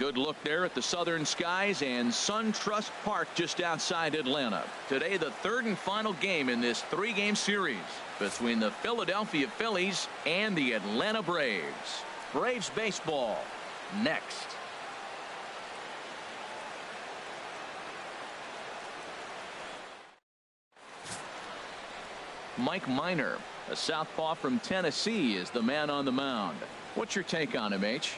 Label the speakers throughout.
Speaker 1: good look there at the southern skies and SunTrust Park just outside Atlanta. Today, the third and final game in this three-game series between the Philadelphia Phillies and the Atlanta Braves. Braves baseball next. Mike Minor, a southpaw from Tennessee, is the man on the mound. What's your take on him, H?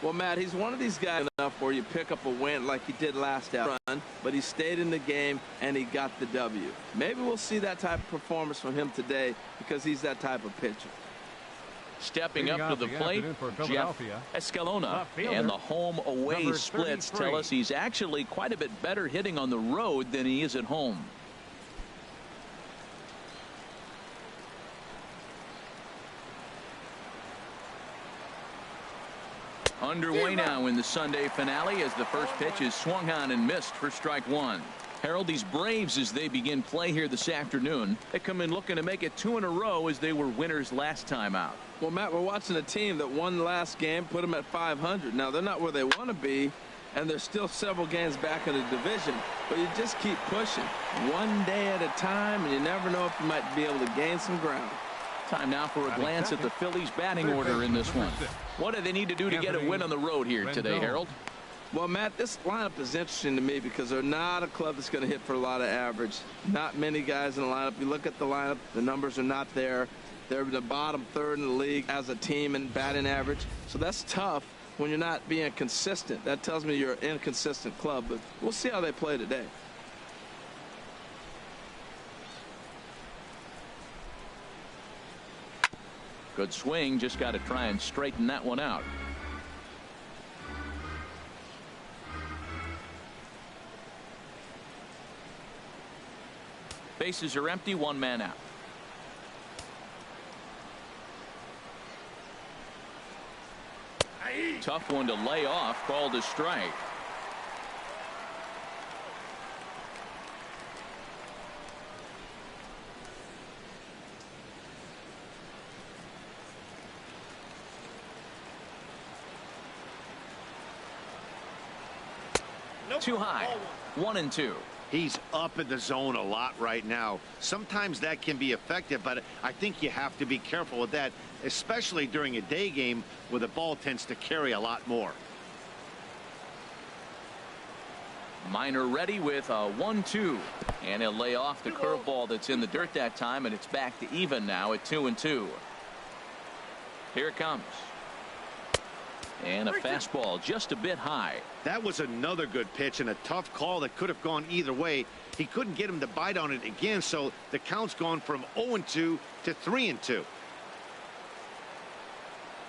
Speaker 2: Well, Matt, he's one of these guys enough where you pick up a win like he did last run, but he stayed in the game and he got the W. Maybe we'll see that type of performance from him today because he's that type of pitcher.
Speaker 1: Stepping up to the plate, Jeff Escalona, and the home-away splits tell us he's actually quite a bit better hitting on the road than he is at home. Underway now in the Sunday finale as the first pitch is swung on and missed for strike one. Harold, these Braves, as they begin play here this afternoon, they come in looking to make it 2 in a row as they were winners last time out.
Speaker 2: Well, Matt, we're watching a team that won the last game, put them at 500. Now, they're not where they want to be, and they're still several games back in the division, but you just keep pushing one day at a time, and you never know if you might be able to gain some ground.
Speaker 1: Time now for a glance at the Phillies batting order in this one. What do they need to do to get a win on the road here today, Harold?
Speaker 2: Well, Matt, this lineup is interesting to me because they're not a club that's going to hit for a lot of average. Not many guys in the lineup. You look at the lineup, the numbers are not there. They're the bottom third in the league as a team in batting average. So that's tough when you're not being consistent. That tells me you're an inconsistent club, but we'll see how they play today.
Speaker 1: Good swing, just got to try and straighten that one out. Bases are empty, one man out. Tough one to lay off, called a strike. Too high. 1-2.
Speaker 3: He's up in the zone a lot right now. Sometimes that can be effective, but I think you have to be careful with that, especially during a day game where the ball tends to carry a lot more.
Speaker 1: Minor ready with a 1-2, and he'll lay off the curveball that's in the dirt that time, and it's back to even now at 2-2. Here it comes. And a fastball just a bit high.
Speaker 3: That was another good pitch and a tough call that could have gone either way. He couldn't get him to bite on it again, so the count's gone from 0-2 to 3-2.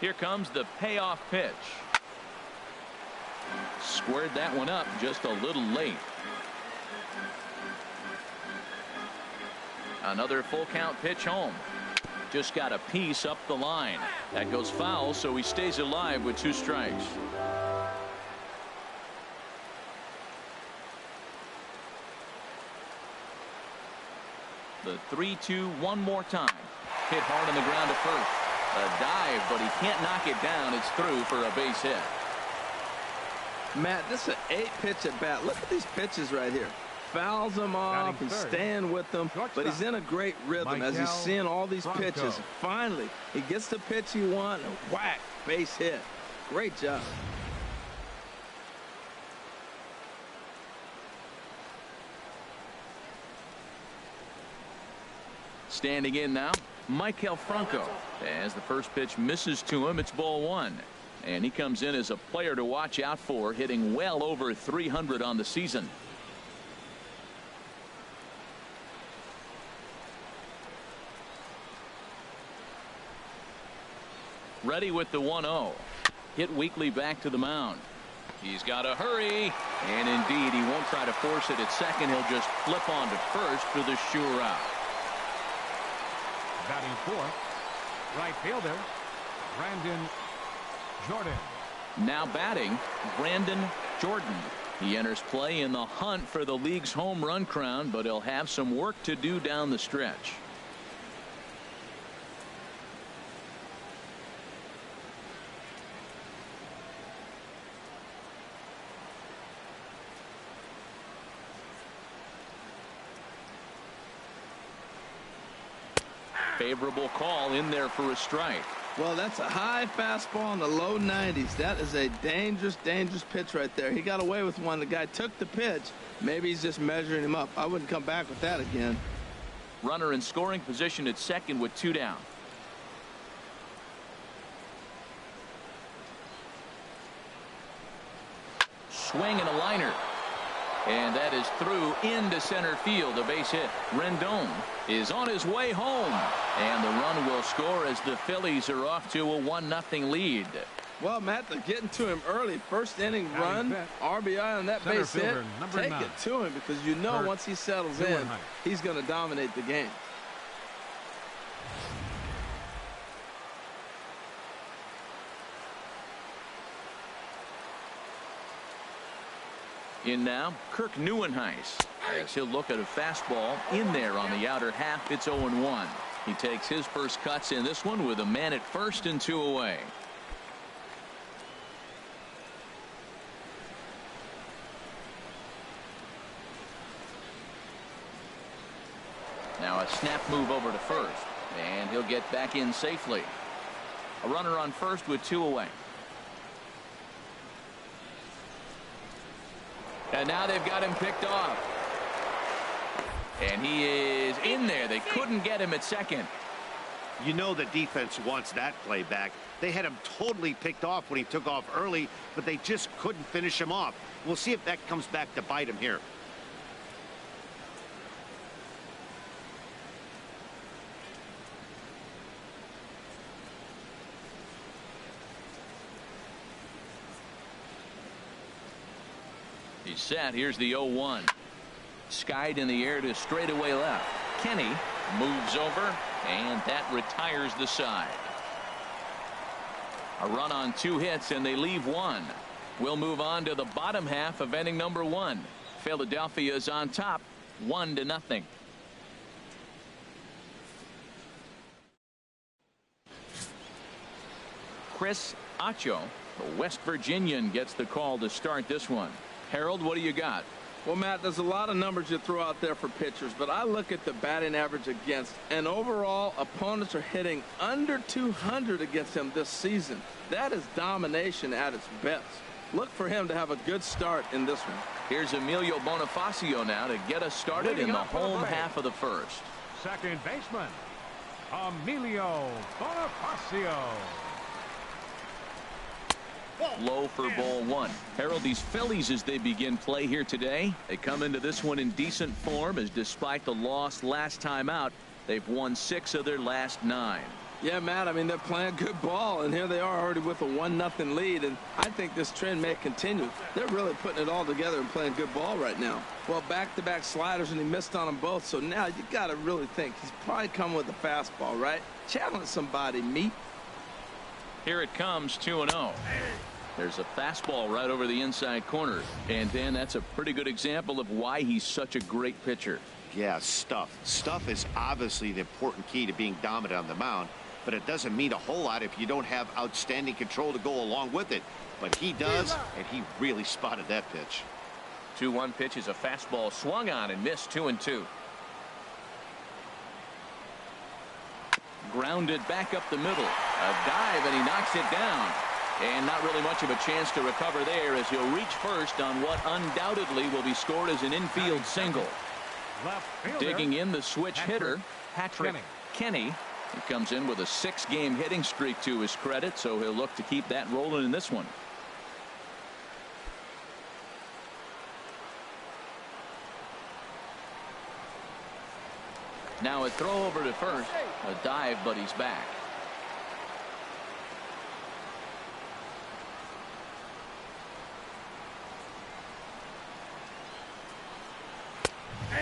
Speaker 1: Here comes the payoff pitch. Squared that one up just a little late. Another full count pitch home. Just got a piece up the line. That goes foul, so he stays alive with 2 strikes. The 3-2 one more time. Hit hard on the ground to first. A dive, but he can't knock it down. It's through for a base hit.
Speaker 2: Matt, this is an 8-pitch at bat. Look at these pitches right here. Fouls them off and staying with them, but he's in a great rhythm as he's seeing all these pitches. Finally, he gets the pitch he wants and whack, base hit. Great job.
Speaker 1: Standing in now, Michael Franco. As the first pitch misses to him, it's ball 1. And he comes in as a player to watch out for, hitting well over 300 on the season. Ready with the 1-0. Hit weakly back to the mound. He's got to hurry. And indeed, he won't try to force it at second. He'll just flip on to first for the sure out.
Speaker 4: Batting fourth, right fielder, Brandon Jordan.
Speaker 1: Now batting, Brandon Jordan. He enters play in the hunt for the league's home run crown, but he'll have some work to do down the stretch. Favorable call in there for a strike.
Speaker 2: Well, that's a high fastball in the low 90s. That is a dangerous, dangerous pitch right there. He got away with one. The guy took the pitch. Maybe he's just measuring him up. I wouldn't come back with that again.
Speaker 1: Runner in scoring position at second with 2 down. Swing and a liner. And that is through into center field. A base hit. Rendon is on his way home. And the run will score as the Phillies are off to a 1-0 lead.
Speaker 2: Well, Matt, they're getting to him early. First inning run, RBI on that base hit. Take it to him because you know once he settles in, he's going to dominate the game.
Speaker 1: In now, Kirk Neuenhuis, as he'll look at a fastball in there on the outer half. It's 0-1. He takes his first cuts in this one with a man at first and 2 away. Now a snap move over to first, and he'll get back in safely. A runner on first with 2 away. And now they've got him picked off. And he is in there. They couldn't get him at second.
Speaker 3: You know the defense wants that play back. They had him totally picked off when he took off early, but they just couldn't finish him off. We'll see if that comes back to bite him here.
Speaker 1: He's set. Here's the 0-1. Skied in the air to straightaway left. Kenny moves over, and that retires the side. A run on 2 hits, and they leave 1. We'll move on to the bottom half of inning number 1. Philadelphia is on top, 1-0. Chris Acho, the West Virginian, gets the call to start this one. Harold, what do you got?
Speaker 2: Well, Matt, there's a lot of numbers you throw out there for pitchers, but I look at the batting average against, and overall opponents are hitting under 200 against him this season. That is domination at its best. Look for him to have a good start in this one.
Speaker 1: Here's Emilio Bonifacio now to get us started in the home half of the first.
Speaker 4: Second baseman, Emilio Bonifacio.
Speaker 1: Low for ball 1. Harold, these Phillies, as they begin play here today, they come into this one in decent form, as despite the loss last time out, they've won 6 of their last 9.
Speaker 2: Yeah, Matt, I mean, they're playing good ball, and here they are already with a 1-0 lead, and I think this trend may continue. They're really putting it all together and playing good ball right now. Well, back-to-back sliders, and he missed on them both, so now you got to really think he's probably coming with a fastball, right? Challenge somebody, meat.
Speaker 1: Here it comes, 2-0. There's a fastball right over the inside corner. And Dan, that's a pretty good example of why he's such a great pitcher.
Speaker 3: Yeah, stuff. Stuff is obviously the important key to being dominant on the mound, but it doesn't mean a whole lot if you don't have outstanding control to go along with it. But he does, and he really spotted that pitch.
Speaker 1: 2-1 pitch is a fastball swung on and missed. 2-2. Grounded back up the middle. A dive, and he knocks it down. And not really much of a chance to recover there, as he'll reach first on what undoubtedly will be scored as an infield single. Digging in the switch hitter, Patrick Kenny. He comes in with a 6-game hitting streak to his credit, so he'll look to keep that rolling in this one. Now a throw over to first. A dive, but he's back.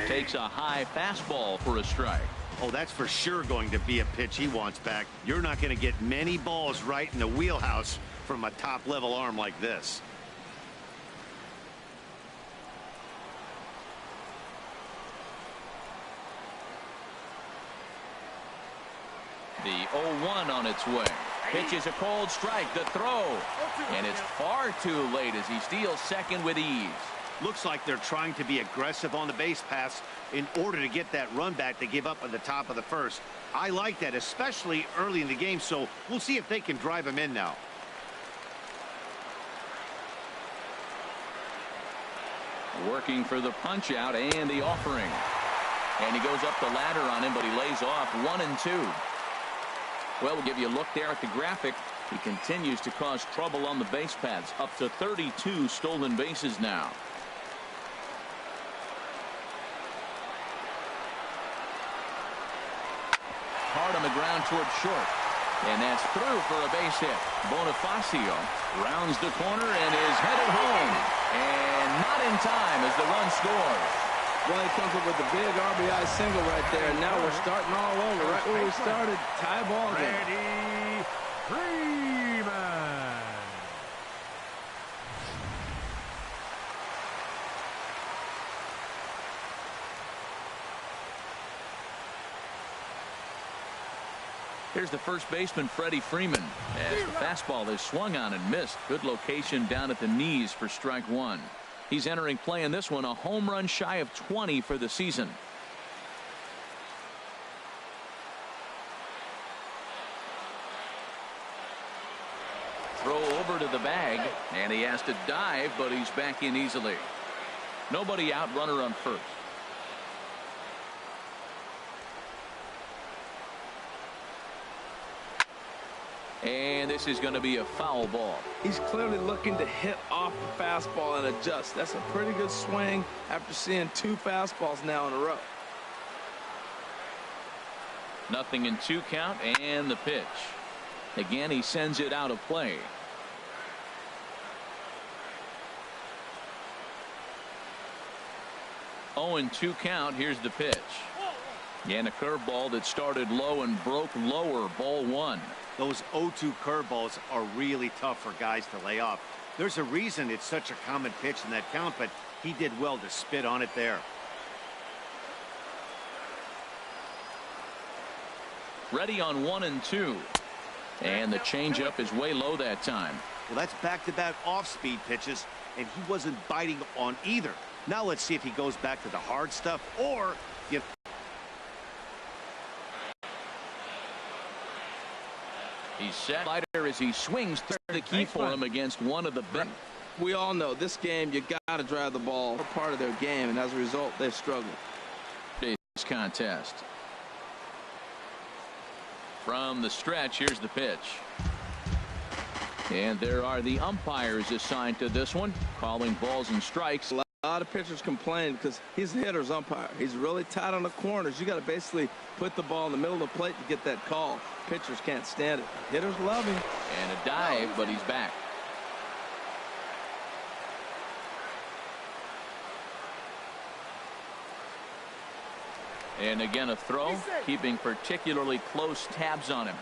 Speaker 1: Takes a high fastball for a strike.
Speaker 3: Oh, that's for sure going to be a pitch he wants back. You're not going to get many balls right in the wheelhouse from a top-level arm like this.
Speaker 1: The 0-1 on its way. Pitch is a cold strike. The throw. And it's far too late as he steals second with ease.
Speaker 3: Looks like they're trying to be aggressive on the base paths in order to get that run back they give up at the top of the first. I like that, especially early in the game, so we'll see if they can drive him in now.
Speaker 1: Working for the punch out and the offering. And he goes up the ladder on him, but he lays off 1-2. Well, we'll give you a look there at the graphic. He continues to cause trouble on the base paths, up to 32 stolen bases now. Hard on the ground towards short. And that's through for a base hit. Bonifacio rounds the corner and is headed home. And not in time as the run scores.
Speaker 2: Well, he comes up with the big RBI single right there. And now we're starting all over. Right where we started. Tie ball game.
Speaker 4: Freddie Freeman.
Speaker 1: Here's the first baseman, Freddie Freeman, as the fastball is swung on and missed. Good location down at the knees for strike one. He's entering play in this one, a home run shy of 20 for the season. Throw over to the bag, and he has to dive, but he's back in easily. Nobody out, runner on first. And this is going to be a foul ball.
Speaker 2: He's clearly looking to hit off the fastball and adjust. That's a pretty good swing after seeing 2 fastballs now in a row.
Speaker 1: 0-2 count and the pitch. Again, he sends it out of play. Oh, and 2 count. Here's the pitch. And a curveball that started low and broke lower. Ball 1.
Speaker 3: Those 0-2 curveballs are really tough for guys to lay off. There's a reason it's such a common pitch in that count, but he did well to spit on it there.
Speaker 1: Ready on 1-2. And the changeup is way low that time.
Speaker 3: Well, that's back-to-back off-speed pitches, and he wasn't biting on either. Now let's see if he goes back to the hard stuff or if
Speaker 1: he's set. Slider as he swings. The key for him against one of the best.
Speaker 2: We all know this game, you got to drive the ball. Part of their game, and as a result, they've struggled.
Speaker 1: This contest. From the stretch, here's the pitch. And there are the umpires assigned to this one, calling balls and strikes.
Speaker 2: A lot of pitchers complain because he's the hitter's umpire. He's really tight on the corners. You got to basically put the ball in the middle of the plate to get that call. Pitchers can't stand it. Hitters love him.
Speaker 1: And a dive, but he's back. And again a throw, keeping particularly close tabs on him.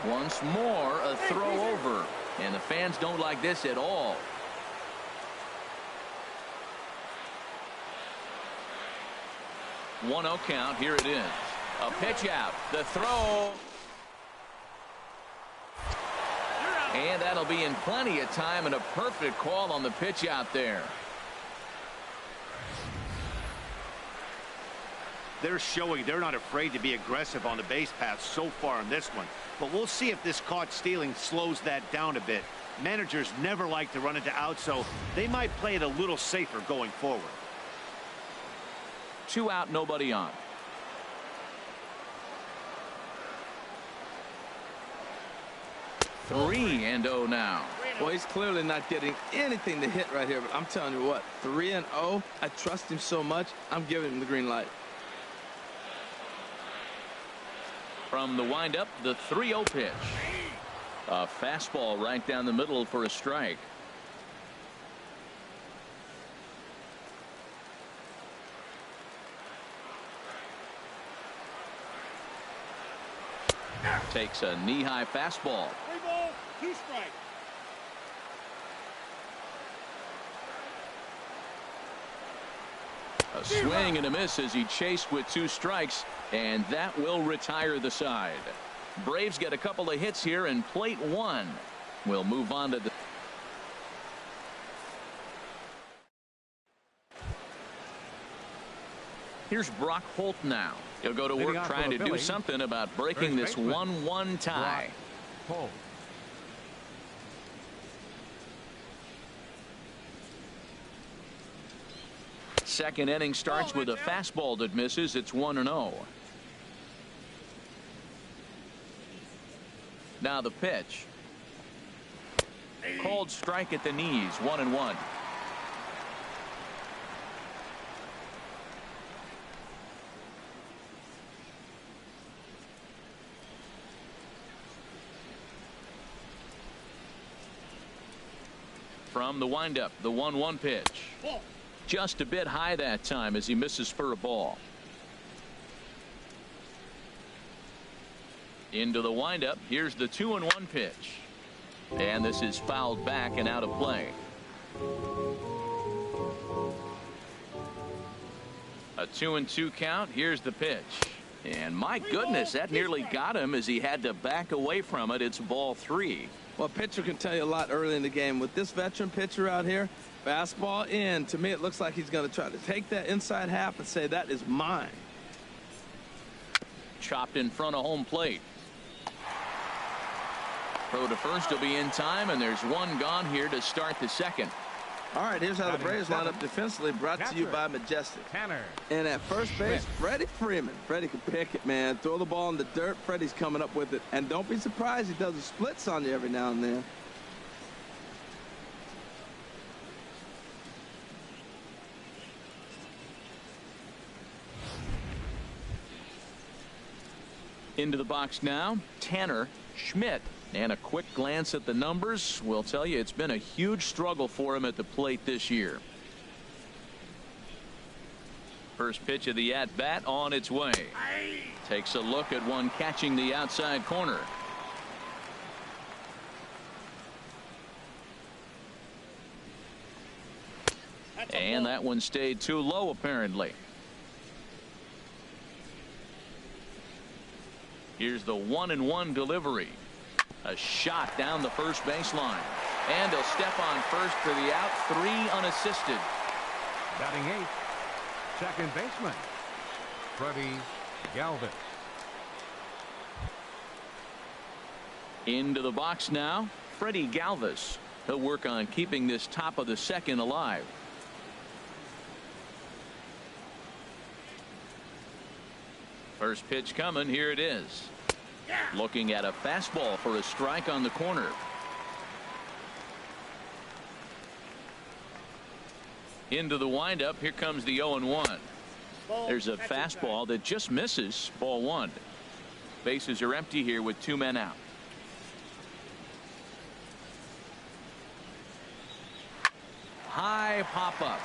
Speaker 1: Once more a throw over, and the fans don't like this at all. One 0 count. Here it is. A pitch out. The throw. And that'll be in plenty of time, and a perfect call on the pitch out there.
Speaker 3: they're showing they're not afraid to be aggressive on the base path so far in this one. But we'll see if this caught stealing slows that down a bit. Managers never like to run into out, so they might play it a little safer going forward.
Speaker 1: 2 out, nobody on. Three and 0 now.
Speaker 2: Well, he's clearly not getting anything to hit right here, but I'm telling you what, 3-0, I trust him so much, I'm giving him the green light.
Speaker 1: From the windup, the 3-0 pitch. A fastball right down the middle for a strike. Takes a knee-high fastball.
Speaker 3: 3 balls, 2 strikes.
Speaker 1: A swing and a miss as he chased with 2 strikes, and that will retire the side. Braves get a couple of hits here in plate 1. We'll move on to the Here's Brock Holt now. He'll go to work trying to do something about breaking this 1-1 tie.
Speaker 4: Holt.
Speaker 1: Second inning starts with a fastball that misses. It's 1-0. Now the pitch. Called strike at the knees. 1-1. From the windup, the 1-1 pitch. Just a bit high that time as he misses for a ball. Into the windup. Here's the 2-1 pitch. And this is fouled back and out of play. A 2-2 count. Here's the pitch. And my goodness, that nearly got him as he had to back away from it. It's ball 3.
Speaker 2: Well, a pitcher can tell you a lot early in the game. With this veteran pitcher out here, fastball in. To me, it looks like he's going to try to take that inside half and say, that is mine.
Speaker 1: Chopped in front of home plate. Throw to first will be in time, and there's one gone here to start the second.
Speaker 2: All right, here's how the Braves line up defensively, brought to you by Majestic. And at first base, Freddie Freeman. Freddie can pick it, man. Throw the ball in the dirt. Freddie's coming up with it. And don't be surprised he does the splits on you every now and then.
Speaker 1: Into the box now, Tanner Schmidt. And a quick glance at the numbers will tell you it's been a huge struggle for him at the plate this year. First pitch of the at-bat on its way. Takes a look at one catching the outside corner. And that one stayed too low apparently. Here's the 1-1 delivery. A shot down the first baseline. And he'll step on first for the out. 3 unassisted.
Speaker 4: Batting 8th, second baseman, Freddie Galvis.
Speaker 1: Into the box now, Freddie Galvis. He'll work on keeping this top of the second alive. First pitch coming. Here it is. Looking at a fastball for a strike on the corner. Into the windup. Here comes the 0-1. There's a fastball that just misses. Ball 1. Bases are empty here with 2 men out. High pop up.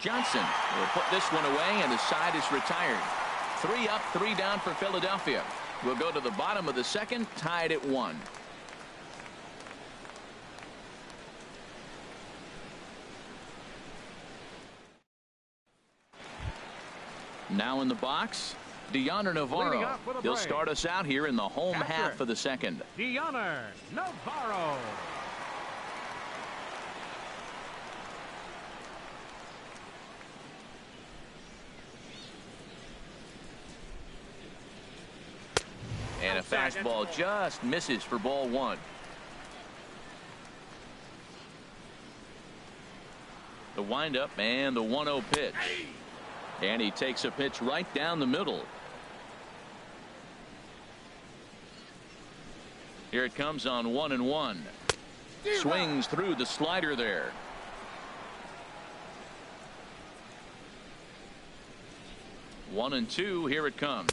Speaker 1: Johnson will put this one away, and the side is retired. 3 up, 3 down for Philadelphia. We'll go to the bottom of the second, tied at 1. Now in the box, Deoner Navarro. He'll start us out here in the home half of the second.
Speaker 4: Deoner Navarro.
Speaker 1: And a fastball just misses for ball 1. The windup and the 1-0 pitch. And he takes a pitch right down the middle. Here it comes on 1-1. Swings through the slider there. One and 2. Here it comes.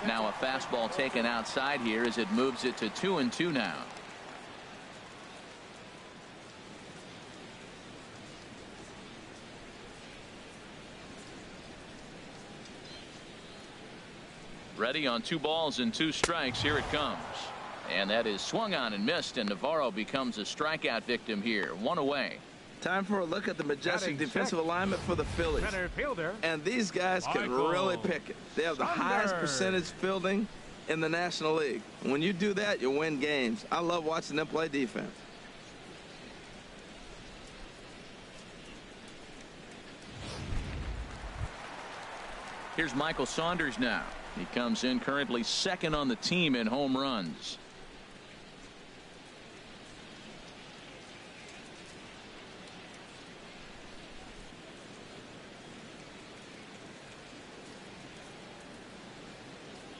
Speaker 1: Now a fastball taken outside here as it moves it to 2-2 now. Ready on 2 balls and 2 strikes. Here it comes. And that is swung on and missed, and Navarro becomes a strikeout victim here. 1 away.
Speaker 2: Time for a look at the Majestic defensive alignment for the Phillies.
Speaker 4: Center fielder.
Speaker 2: And these guys can really pick it. They have the highest percentage fielding in the National League. When you do that, you win games. I love watching them play defense.
Speaker 1: Here's Michael Saunders now. He comes in currently second on the team in home runs.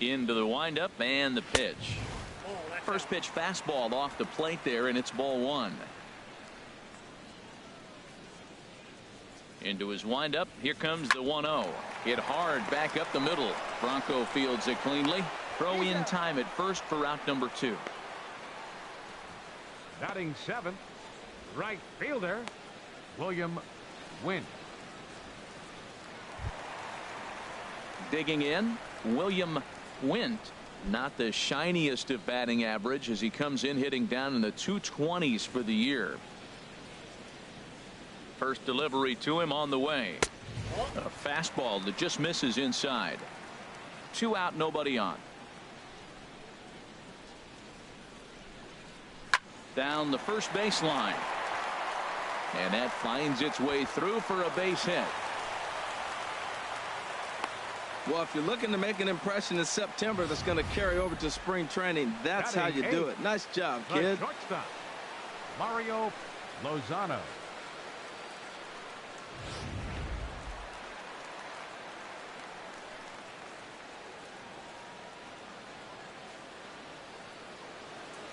Speaker 1: Into the windup and the pitch. First pitch fastball off the plate there, and it's ball one. Into his windup. Here comes the 1-0. Hit hard back up the middle. Bronco fields it cleanly. Throw in time at first for out number 2.
Speaker 4: Batting seventh, right fielder, William Wynn.
Speaker 1: Digging in, William Wynn. Not the shiniest of batting average as he comes in hitting down in the 220s for the year. First delivery to him on the way. A fastball that just misses inside. 2 out, nobody on. Down the first baseline. And that finds its way through for a base hit.
Speaker 2: Well, if you're looking to make an impression in September that's going to carry over to spring training, that's how you do it. Nice job, kid.
Speaker 4: Shortstop, Mario Lozano.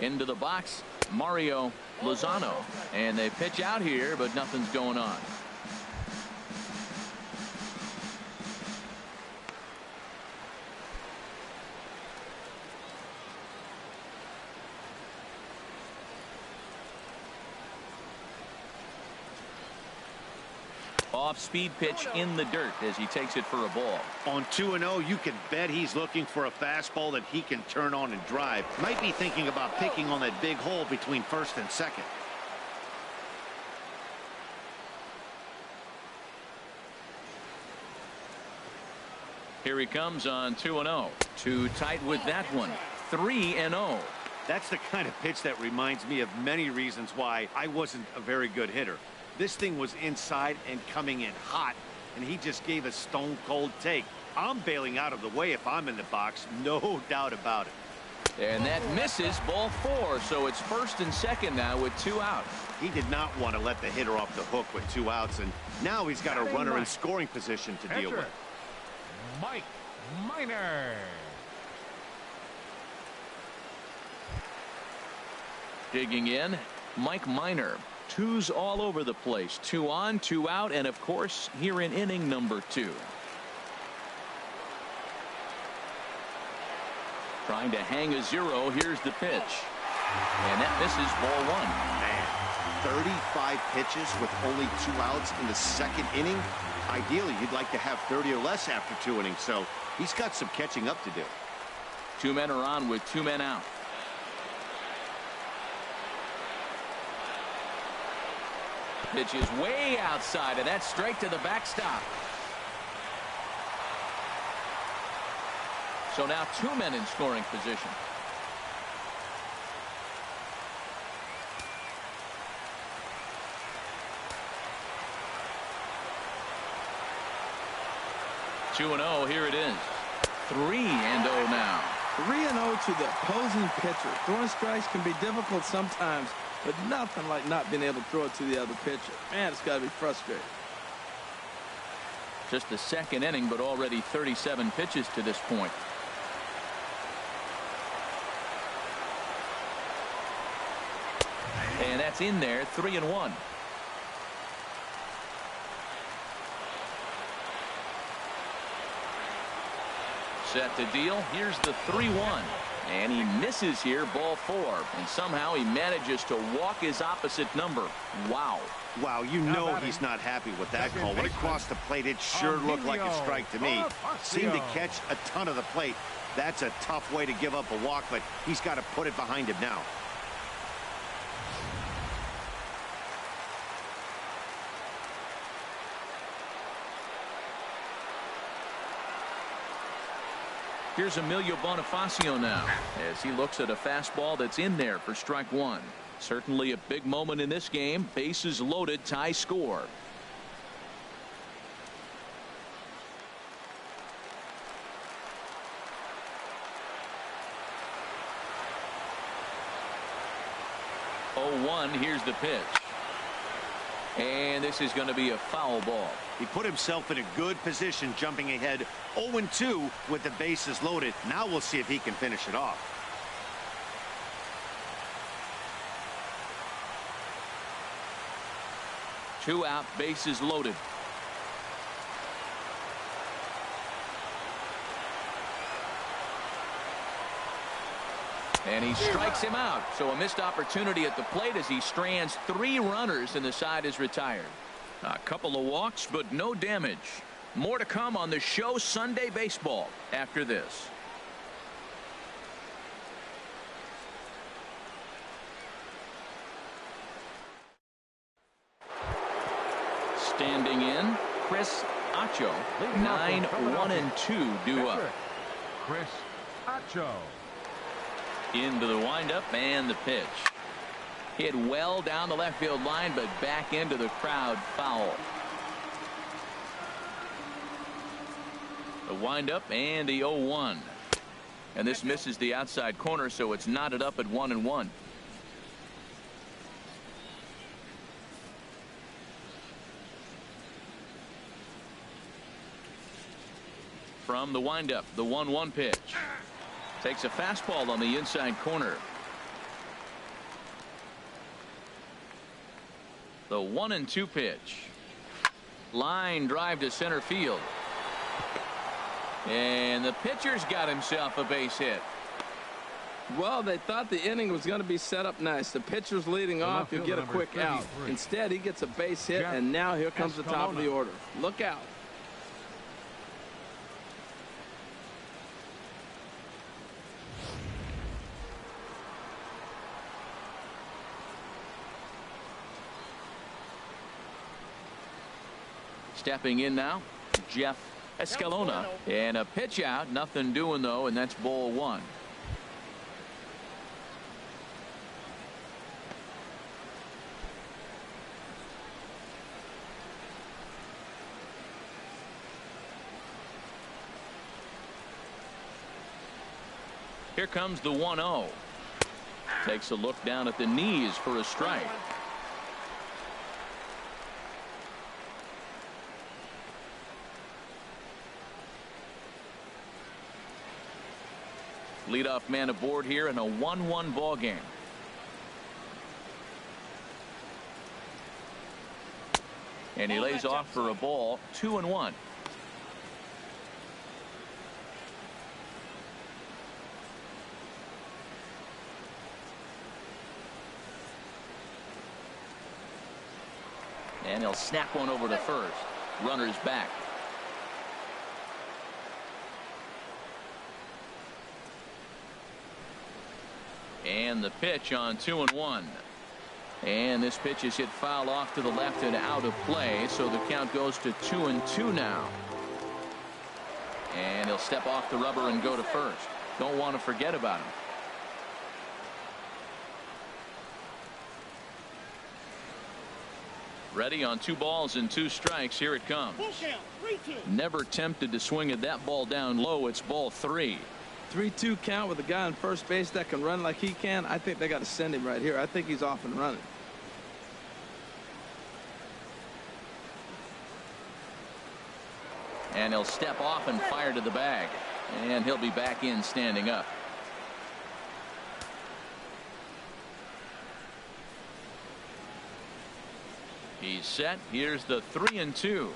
Speaker 1: Into the box, Mario Lozano. And they pitch out here, but nothing's going on. Off-speed pitch in the dirt as he takes it for a ball.
Speaker 3: On 2-0, you can bet he's looking for a fastball that he can turn on and drive. Might be thinking about picking on that big hole between first and second.
Speaker 1: Here he comes on 2-0. Too tight with that one. 3-0.
Speaker 3: That's the kind of pitch that reminds me of many reasons why I wasn't a very good hitter. This thing was inside and coming in hot, and he just gave a stone cold take. I'm bailing out of the way if I'm in the box, no doubt about it.
Speaker 1: And that misses, ball 4, so it's first and second now with 2 out.
Speaker 3: He did not want to let the hitter off the hook with 2 outs, and now he's got a runner in scoring position to deal with.
Speaker 4: Mike Minor.
Speaker 1: Digging in, Mike Minor. 2s all over the place. 2 on, 2 out, and of course here in inning number 2. Trying to hang a 0. Here's the pitch, and that misses, ball 1.
Speaker 3: Man, 35 pitches with only 2 outs in the second inning. Ideally, you'd like to have 30 or less after 2 innings, so he's got some catching up to do.
Speaker 1: 2 men are on with 2 men out. Pitch is way outside, and that's straight to the backstop. So now 2 men in scoring position. Two and 0. Here it is. 3-0 now.
Speaker 2: 3-0 to the opposing pitcher. Throwing strikes can be difficult sometimes, but nothing like not being able to throw it to the other pitcher. Man, it's got to be frustrating.
Speaker 1: Just the second inning, but already 37 pitches to this point. And that's in there. 3-1. Set to deal. Here's the 3-1. And he misses here, ball 4. And somehow he manages to walk his opposite number. Wow.
Speaker 3: Wow, you know he's not happy with that call. When it crossed the plate, it sure looked like a strike to me. Seemed to catch a ton of the plate. That's a tough way to give up a walk, but he's got to put it behind him now.
Speaker 1: Here's Emilio Bonifacio now as he looks at a fastball that's in there for strike one. Certainly a big moment in this game. Bases loaded, tie score. Oh, 1. Here's the pitch. And this is going to be a foul ball.
Speaker 3: He put himself in a good position jumping ahead 0-2 with the bases loaded. Now we'll see if he can finish it off.
Speaker 1: Two out, bases loaded. And he strikes him out. So a missed opportunity at the plate as he strands 3 runners and the side is retired. A couple of walks, but no damage. More to come on the show Sunday Baseball after this. Standing in, Chris Acho. 9-1-2 due up.
Speaker 4: Chris Acho.
Speaker 1: Into the windup and the pitch. Hit well down the left field line, but back into the crowd, foul. The windup and the 0-1. And this misses the outside corner, so it's knotted up at 1-1. From the windup, the 1-1 pitch. Takes a fastball on the inside corner. The 1-2 pitch. Line drive to center field. And the pitcher's got himself a base hit.
Speaker 2: Well, they thought the inning was going to be set up nice. The pitcher's leading off. He'll get a quick out. Instead, he gets a base hit, and now here comes the top of the order. Look out.
Speaker 1: Stepping in now, Jeff Escalona. And a pitch out. Nothing doing, though, and that's ball 1. Here comes the 1-0. Takes a look down at the knees for a strike. Leadoff man aboard here in a 1-1 ball game. And he lays off for a ball. 2-1. And he'll snap one over to first. Runners back. And the pitch on 2-1. And this pitch is hit foul off to the left and out of play. So the count goes to 2-2 now. And he'll step off the rubber and go to first. Don't want to forget about him. Ready on 2 balls and 2 strikes. Here it comes. Never tempted to swing at that ball down low. It's ball 3.
Speaker 2: 3-2 count with a guy on first base that can run like he can. I think they got to send him right here. I think he's off and running.
Speaker 1: And he'll step off and fire to the bag. And he'll be back in standing up. He's set. Here's the 3-2.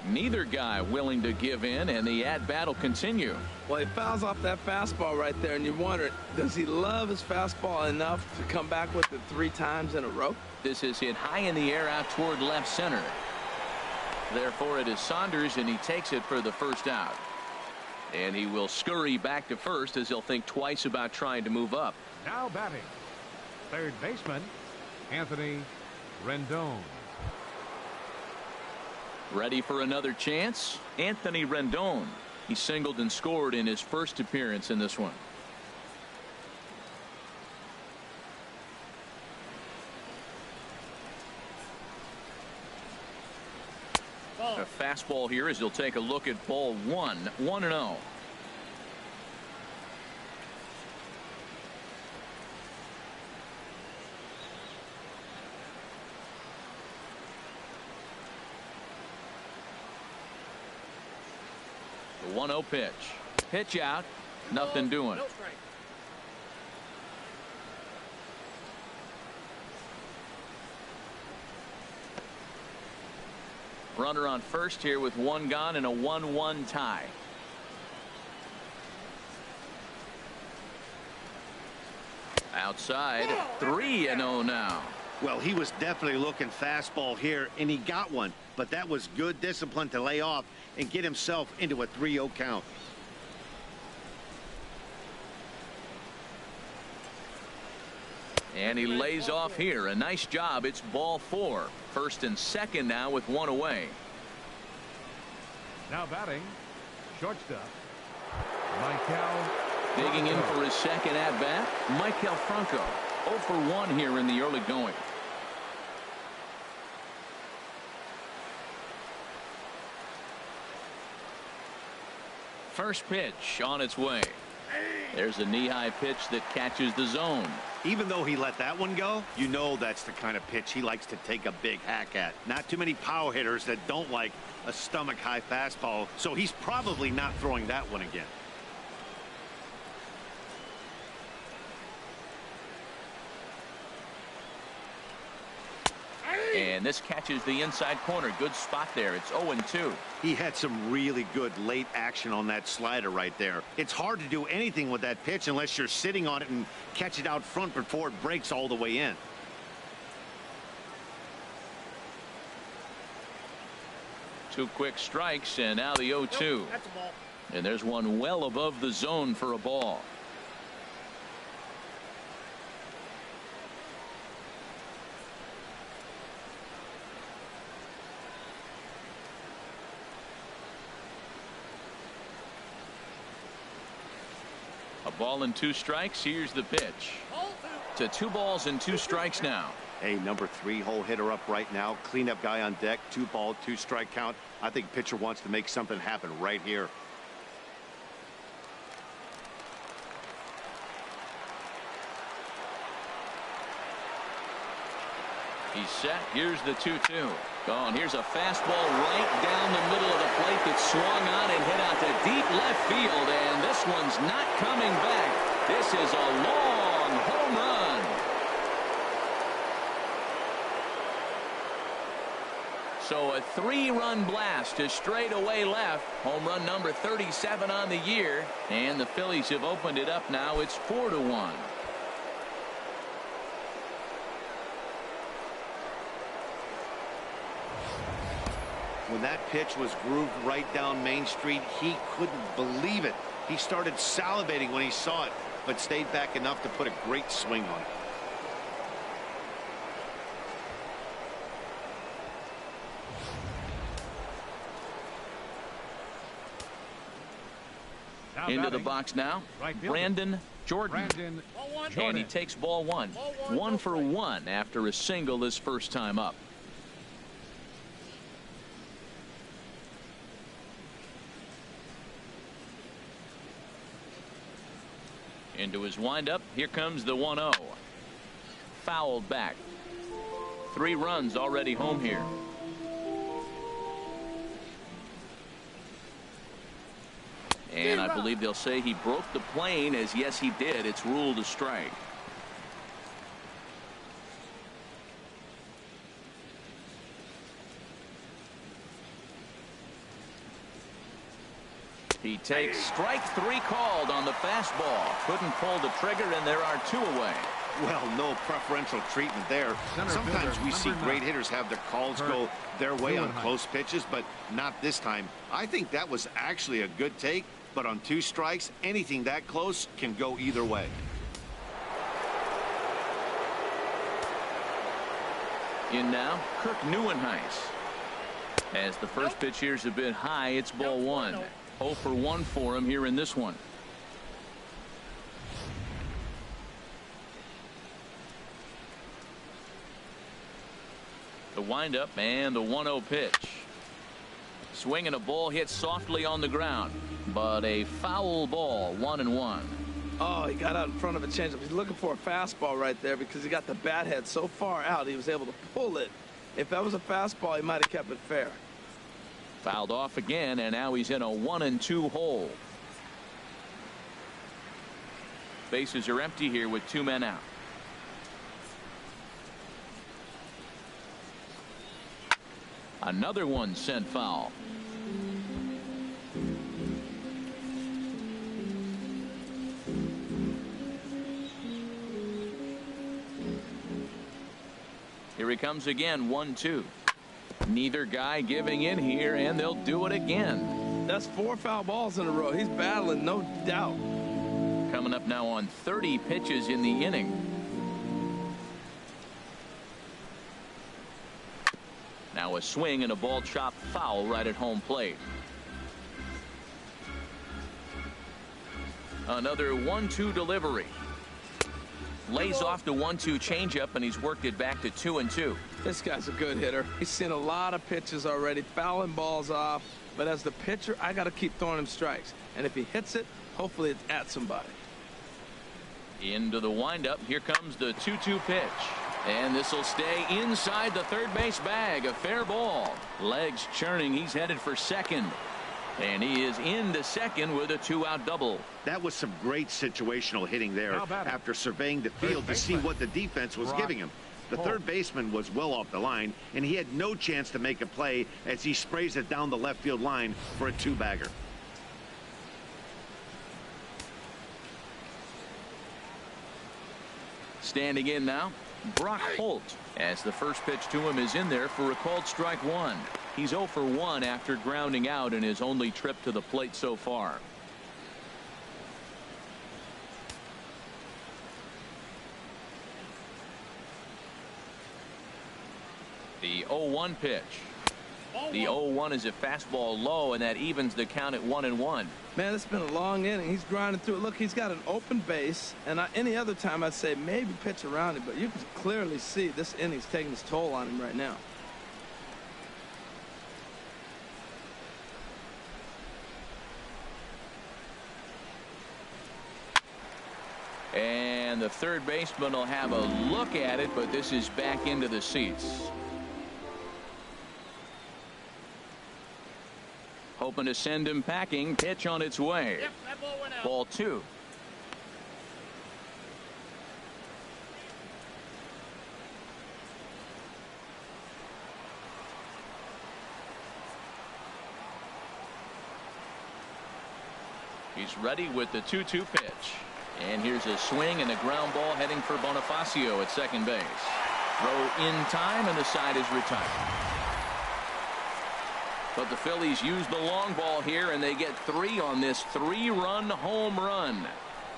Speaker 1: Neither guy willing to give in, and the at-bat will continue.
Speaker 2: Well, he fouls off that fastball right there, and you wonder, does he love his fastball enough to come back with it 3 times in a row?
Speaker 1: This is hit high in the air out toward left center. Therefore, it is Saunders, and he takes it for the first out. And he will scurry back to first as he'll think twice about trying to move up.
Speaker 4: Now batting, third baseman, Anthony Rendon.
Speaker 1: Ready for another chance? Anthony Rendon. He singled and scored in his first appearance in this one. A fastball here as he'll take a look at ball one. 1-0. The 1-0 pitch. Pitch out. Nothing doing.
Speaker 5: No strike.
Speaker 1: Runner on first here with one gone and a 1-1 tie. Outside. 3-0 now.
Speaker 3: Well, he was definitely looking fastball here, and he got one. But that was good discipline to lay off and get himself into a 3-0 count.
Speaker 1: And he lays off here. A nice job. It's ball 4. First and second now with one away.
Speaker 4: Now batting, shortstop, Michael.
Speaker 1: Digging in for his second at bat, Michael Franco. 0 for 1 here in the early going. First pitch on its way. There's a knee-high pitch that catches the zone.
Speaker 3: Even though he let that one go, you know that's the kind of pitch he likes to take a big hack at. Not too many power hitters that don't like a stomach-high fastball, so he's probably not throwing that one again.
Speaker 1: And this catches the inside corner. Good spot there. It's 0-2.
Speaker 3: He had some really good late action on that slider right there. It's hard to do anything with that pitch unless you're sitting on it and catch it out front before it breaks all the way in.
Speaker 1: Two quick strikes, and now the 0-2.
Speaker 5: Nope, that's a ball.
Speaker 1: And there's one well above the zone for a ball. A ball and 2 strikes. Here's the pitch. To 2 balls and 2 strikes now.
Speaker 3: Hey, number 3 hole hitter up right now. Cleanup guy on deck. 2 ball, 2 strike count. I think pitcher wants to make something happen right here.
Speaker 1: He's set. Here's the 2-2. Gone. Here's a fastball right down the middle of the plate that swung on and hit out to deep left field. And this one's not coming back. This is a long home run. So a 3-run blast to straightaway left. Home run number 37 on the year. And the Phillies have opened it up now. It's 4-1.
Speaker 3: When that pitch was grooved right down Main Street, he couldn't believe it. He started salivating when he saw it, but stayed back enough to put a great swing on it.
Speaker 4: Now
Speaker 1: Into the
Speaker 4: batting,
Speaker 1: box now,
Speaker 4: right fielder,
Speaker 1: Brandon Jordan.
Speaker 4: Brandon Jordan.
Speaker 1: And he takes ball 1. 1 for 1 after a single his first time up. Into his windup. Here comes the 1-0. Fouled back. 3 runs already home here. And I believe they'll say he broke the plane, as yes he did. It's ruled a strike. He takes strike 3 called on the fastball. Couldn't pull the trigger, and there are 2 away.
Speaker 3: Well, no preferential treatment there. Sometimes we see great hitters have their calls go their way on close pitches, but not this time. I think that was actually a good take, but on 2 strikes, anything that close can go either way.
Speaker 1: In now, Kirk Neuenhuis. As the first pitch here's a bit high, it's ball 1. 0 for 1 for him here in this one. The windup and the 1-0 pitch. Swinging a ball hit softly on the ground, but a foul ball. 1-1.
Speaker 2: Oh, he got out in front of a changeup. He's looking for a fastball right there because he got the bat head so far out he was able to pull it. If that was a fastball, he might have kept it fair.
Speaker 1: Fouled off again, and now he's in a 1-2 hole. Bases are empty here with 2 men out. Another one sent foul. Here he comes again. 1-2. Neither guy giving in here, and they'll do it again.
Speaker 2: That's 4 foul balls in a row. He's battling, no doubt.
Speaker 1: Coming up now on 30 pitches in the inning. Now a swing and a ball chopped foul right at home plate. Another 1-2 delivery. Lays off the 1-2 changeup, and he's worked it back to 2-2.
Speaker 2: This guy's a good hitter. He's seen a lot of pitches already, fouling balls off. But as the pitcher, I got to keep throwing him strikes. And if he hits it, hopefully it's at somebody.
Speaker 1: Into the windup. Here comes the 2-2 pitch. And this will stay inside the third base bag. A fair ball. Legs churning. He's headed for second. And he is into second with a 2-out double.
Speaker 3: That was some great situational hitting there after surveying the field to see what the defense was giving him. The third baseman was well off the line, and he had no chance to make a play as he sprays it down the left field line for a 2-bagger.
Speaker 1: Standing in now, Brock Holt, as the first pitch to him is in there for a called strike 1. He's 0 for 1 after grounding out in his only trip to the plate so far. The 0-1 pitch. The 0-1 is a fastball low, and that evens the count at 1-1.
Speaker 2: Man, it's been a long inning. He's grinding through it. Look, he's got an open base, and any other time I'd say maybe pitch around him, but you can clearly see this inning's taking its toll on him right now.
Speaker 1: And the third baseman will have a look at it, but this is back into the seats. Hoping to send him packing. Pitch on its way.
Speaker 4: Yep, that ball went out.
Speaker 1: Ball 2. He's ready with the 2-2 pitch. And here's a swing and a ground ball heading for Bonifacio at second base. Throw in time, and the side is retired. But the Phillies use the long ball here, and they get 3 on this 3-run home run.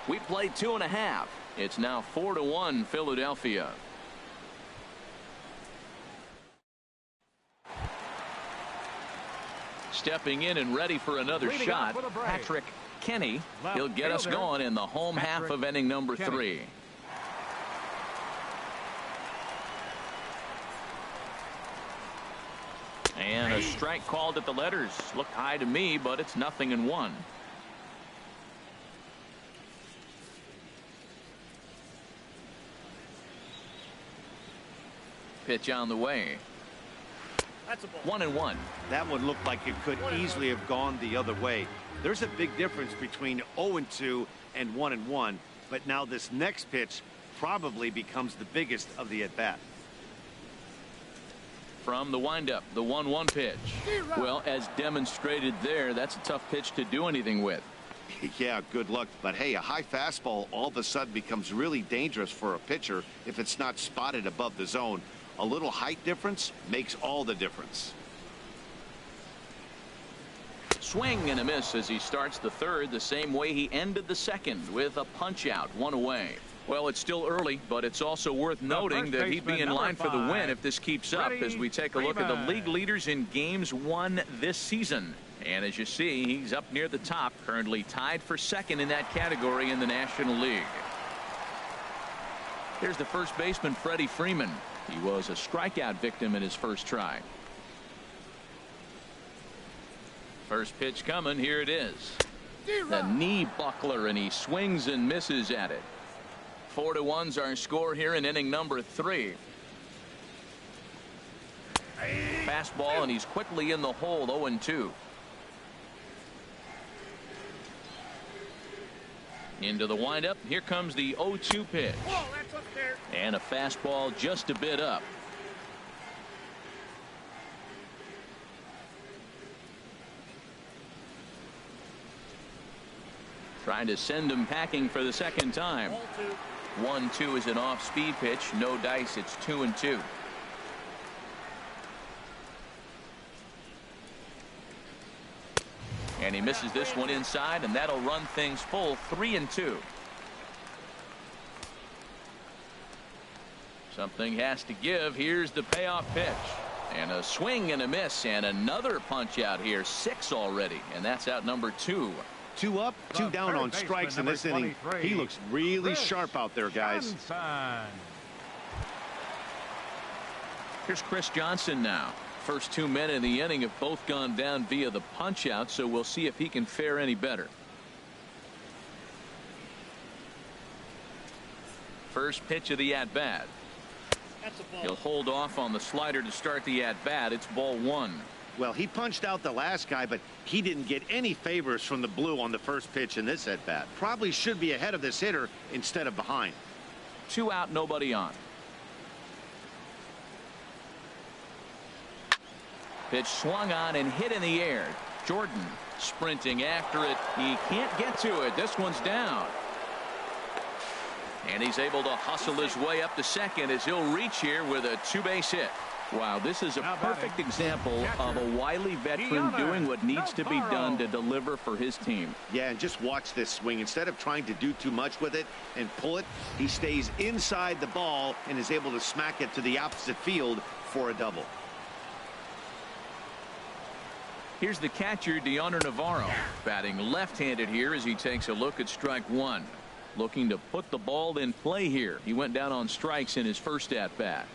Speaker 1: We played 2.5. It's now 4-1 Philadelphia. Stepping in and ready for another shot, Patrick Kenny. He'll get us going in the home half of inning number 3. And a strike called at the letters. Looked high to me, but it's 0-1. Pitch on the way.
Speaker 4: That's a ball.
Speaker 1: 1-1.
Speaker 3: That one looked like it could easily have gone the other way. There's a big difference between 0-2 and 1-1, but now this next pitch probably becomes the biggest of the at-bat.
Speaker 1: From the windup, the 1-1 pitch. Well, as demonstrated there, that's a tough pitch to do anything with.
Speaker 3: Yeah, good luck. But hey, a high fastball all of a sudden becomes really dangerous for a pitcher if it's not spotted above the zone. A little height difference makes all the difference.
Speaker 1: Swing and a miss as he starts the third the same way he ended the second, with a punch out, 1 away. Well, it's still early, but it's also worth noting that he'd be in line for the win if this keeps up, as we take a look at the league leaders in games won this season. And as you see, he's up near the top, currently tied for second in that category in the National League. Here's the first baseman, Freddie Freeman. He was a strikeout victim in his first try. First pitch coming. Here it is. The knee buckler, and he swings and misses at it. 4-1's our score here in inning number 3. Fastball, and he's quickly in the hole. 0-2. Into the windup. Here comes the 0-2 pitch.
Speaker 4: Whoa, that's up there.
Speaker 1: And a fastball just a bit up. Trying to send him packing for the second time. 1-2 is an off-speed pitch. No dice. It's 2-2. And he misses this one inside, and that'll run things full. 3-2. Something has to give. Here's the payoff pitch. And a swing and a miss, and another punch out here. 6 already, and that's out number 2.
Speaker 3: 2 up, 2 down on strikes in this inning. He looks really sharp out there, guys.
Speaker 1: Here's Chris Johnson now. First 2 men in the inning have both gone down via the punch out, so we'll see if he can fare any better. First pitch of the at bat. He'll hold off on the slider to start the at bat. It's ball 1.
Speaker 3: Well, he punched out the last guy, but he didn't get any favors from the blue on the first pitch in this at bat. Probably should be ahead of this hitter instead of behind.
Speaker 1: 2 out, nobody on. Pitch swung on and hit in the air. Jordan sprinting after it. He can't get to it. This one's down. And he's able to hustle his way up to second as he'll reach here with a 2-base hit. Wow, this is a perfect example of a wily veteran doing what needs to be done to deliver for his team.
Speaker 3: Yeah, and just watch this swing. Instead of trying to do too much with it and pull it, he stays inside the ball and is able to smack it to the opposite field for a double.
Speaker 1: Here's the catcher, Deoner Navarro, batting left-handed here as he takes a look at strike 1. Looking to put the ball in play here. He went down on strikes in his first at-bat.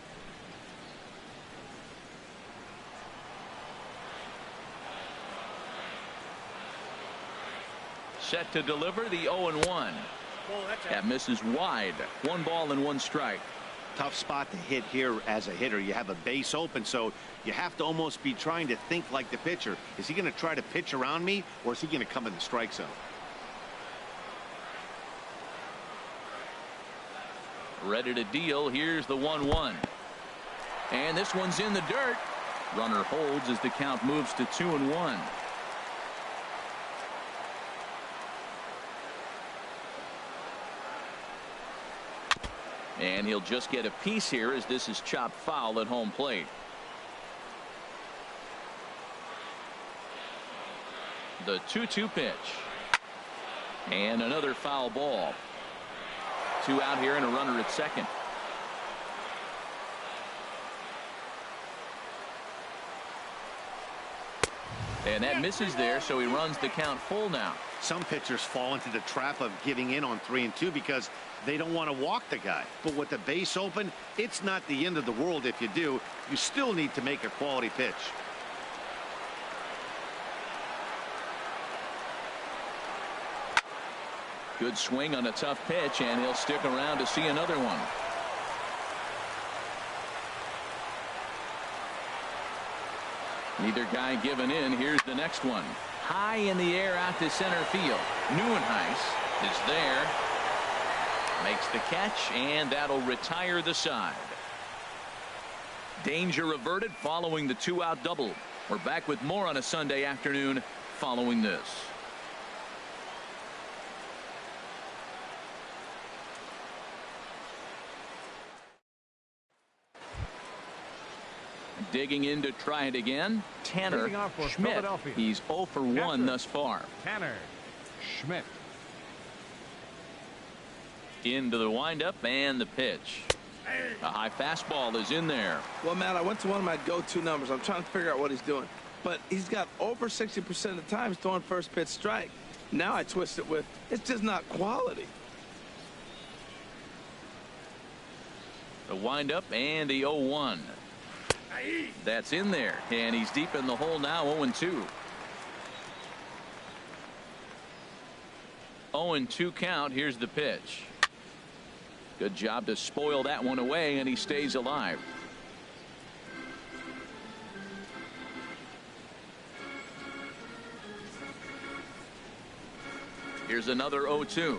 Speaker 1: Set to deliver the 0-1. That misses wide. 1 ball and 1 strike.
Speaker 3: Tough spot to hit here as a hitter. You have a base open, so you have to almost be trying to think like the pitcher. Is he going to try to pitch around me, or is he going to come in the strike zone?
Speaker 1: Ready to deal. Here's the 1-1. And this one's in the dirt. Runner holds as the count moves to 2-1. And he'll just get a piece here as this is chopped foul at home plate. The 2-2 pitch. And another foul ball. 2 out here and a runner at second. And that misses there, so he runs the count full now.
Speaker 3: Some pitchers fall into the trap of giving in on 3-2 because they don't want to walk the guy. But with the base open, it's not the end of the world if you do. You still need to make a quality pitch.
Speaker 1: Good swing on a tough pitch, and he'll stick around to see another one. Neither guy giving in. Here's the next one. High in the air out to center field. Neuenhuis is there. Makes the catch, and that'll retire the side. Danger averted following the 2-out double. We're back with more on a Sunday afternoon following this. Digging in to try it again. Tanner Schmidt. He's 0 for 1 thus far.
Speaker 5: Tanner Schmidt.
Speaker 1: Into the windup and the pitch. A high fastball is in there.
Speaker 2: Well, Matt, I went to one of my go-to numbers. I'm trying to figure out what he's doing. but he's got over 60% of the time throwing first pitch strike. Now I twist it with, it's just not quality.
Speaker 1: The windup and the 0-1. That's in there, and he's deep in the hole now. 0-2. 0-2 count. Here's the pitch. Good job to spoil that one away, and he stays alive. Here's another 0-2.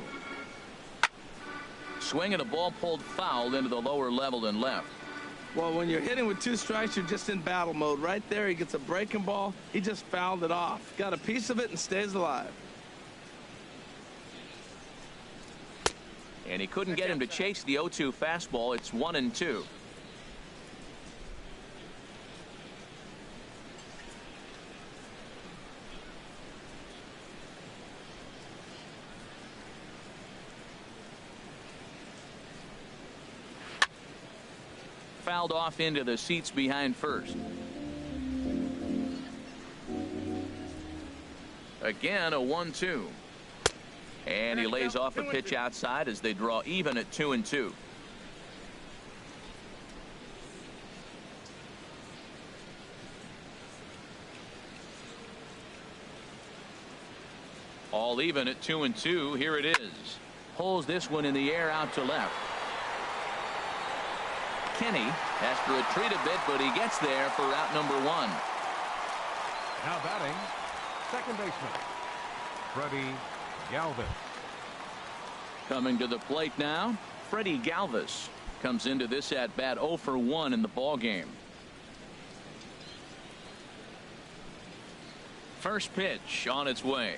Speaker 1: Swinging a ball pulled foul into the lower level and left.
Speaker 2: Well, when you're hitting with 2 strikes, you're just in battle mode. Right there, he gets a breaking ball. He just fouled it off. Got a piece of it and stays alive.
Speaker 1: And he couldn't get him to chase the 0-2 fastball. It's 1-2. Fouled off into the seats behind first. Again, a 1-2. And he lays off a pitch outside as they draw even at 2-2. All even at 2-2. Here it is. Pulls this one in the air out to left. Kenny has to retreat a bit, but he gets there for out number 1.
Speaker 5: Now batting, second baseman, Freddie Galvis.
Speaker 1: Coming to the plate now, Freddie Galvis comes into this at bat 0 for 1 in the ball game. First pitch on its way.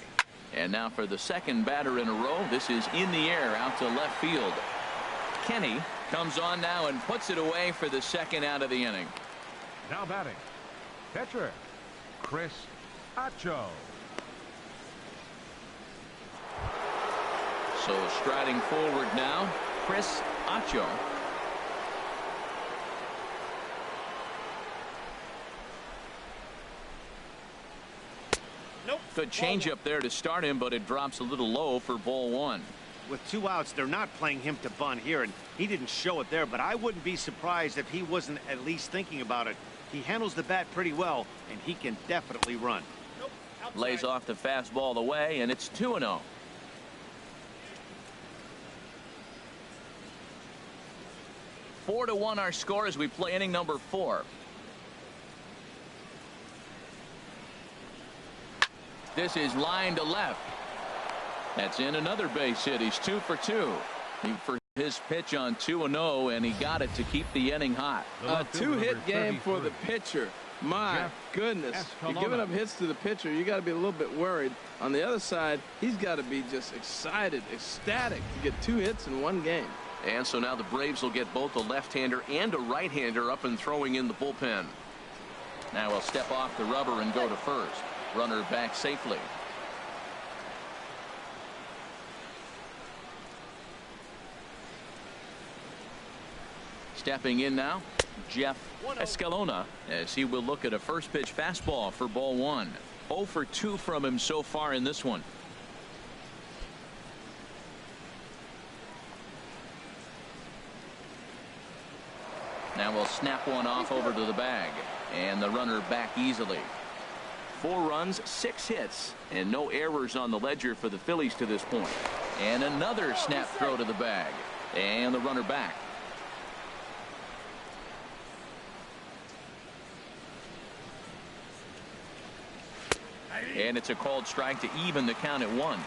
Speaker 1: And now for the second batter in a row. This is in the air out to left field. Kenny comes on now and puts it away for the second out of the inning.
Speaker 5: Now batting, catcher, Chris Acho.
Speaker 1: So striding forward now, Chris Acho.
Speaker 4: Nope.
Speaker 1: Good changeup there to start him, but it drops a little low for ball 1.
Speaker 3: With 2 outs, they're not playing him to bunt here, and he didn't show it there, but I wouldn't be surprised if he wasn't at least thinking about it. He handles the bat pretty well, and he can definitely run.
Speaker 4: Nope. Outside.
Speaker 1: Lays off the fastball away, and it's 2-0. Four to 1 our score as we play inning number 4. This is line to left. That's in another base hit. He's 2 for 2. For his pitch on 2-0, and he got it to keep the inning hot.
Speaker 2: A 2-hit game for the pitcher. My goodness. You're giving up hits to the pitcher. You got to be a little bit worried. On the other side, he's got to be just excited, ecstatic to get 2 hits in one game.
Speaker 1: And so now the Braves will get both a left-hander and a right-hander up and throwing in the bullpen. Now he'll step off the rubber and go to first. Runner back safely. Stepping in now, Jeff Escalona, as he will look at a first pitch fastball for ball 1. 0 for 2 from him so far in this one. Now we'll snap one off over to the bag, and the runner back easily. 4 runs, 6 hits, and no errors on the ledger for the Phillies to this point. And another snap throw to the bag, and the runner back. And it's a called strike to even the count at 1.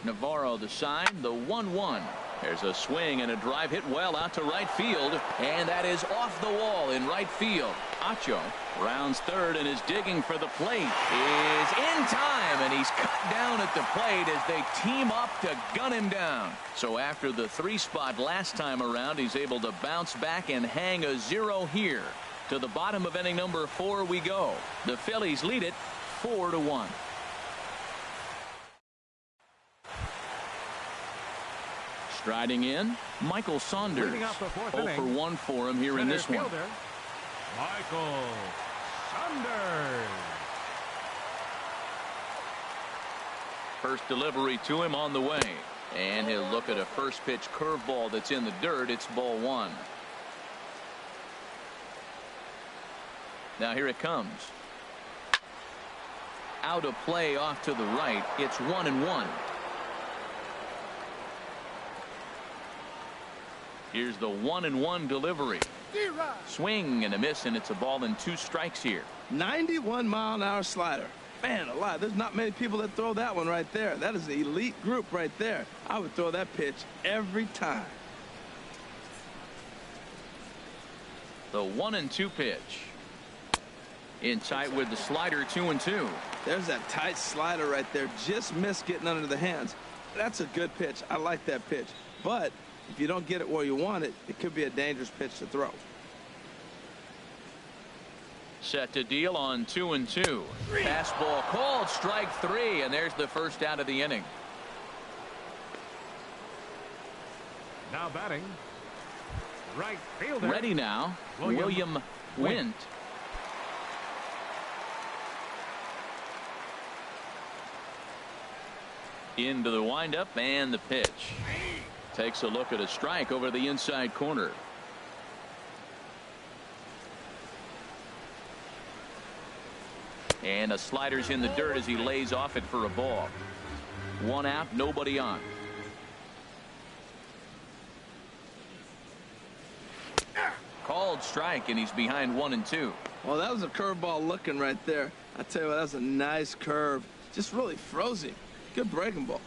Speaker 1: Navarro the sign, the 1-1. There's a swing and a drive hit well out to right field, and that is off the wall in right field. Acho rounds third and is digging for the plate. Is in time, and he's cut down at the plate as they team up to gun him down. So after the 3 spot last time around, he's able to bounce back and hang a 0 here. To the bottom of inning number 4 we go. The Phillies lead it 4-1. Striding in, Michael Saunders. 0 for 1 for him here in this one.
Speaker 5: Michael Saunders.
Speaker 1: First delivery to him on the way. And he'll look at a first pitch curveball that's in the dirt. It's ball 1. Now here it comes. Out of play off to the right. It's 1-1. Here's the 1-1 delivery. Swing and a miss, and it's a ball and 2 strikes here.
Speaker 2: 91-mile-an-hour slider. Man alive, there's not many people that throw that one right there. That is the elite group right there. I would throw that pitch every time.
Speaker 1: The 1-2 pitch. In tight with the slider, 2-2.
Speaker 2: There's that tight slider right there. Just missed getting under the hands. That's a good pitch. I like that pitch. But if you don't get it where you want it, it could be a dangerous pitch to throw.
Speaker 1: Set to deal on 2-2. Fastball called, strike 3, and there's the first out of the inning.
Speaker 5: Now batting, right fielder.
Speaker 1: Ready now, William Wint. Into the windup and the pitch. Takes a look at a strike over the inside corner. And a slider's in the dirt as he lays off it for a ball. 1 out, nobody on. Called strike, and he's behind 1-2.
Speaker 2: Well, that was a curveball looking right there. I tell you what, that was a nice curve. Just really froze him. Good breaking ball.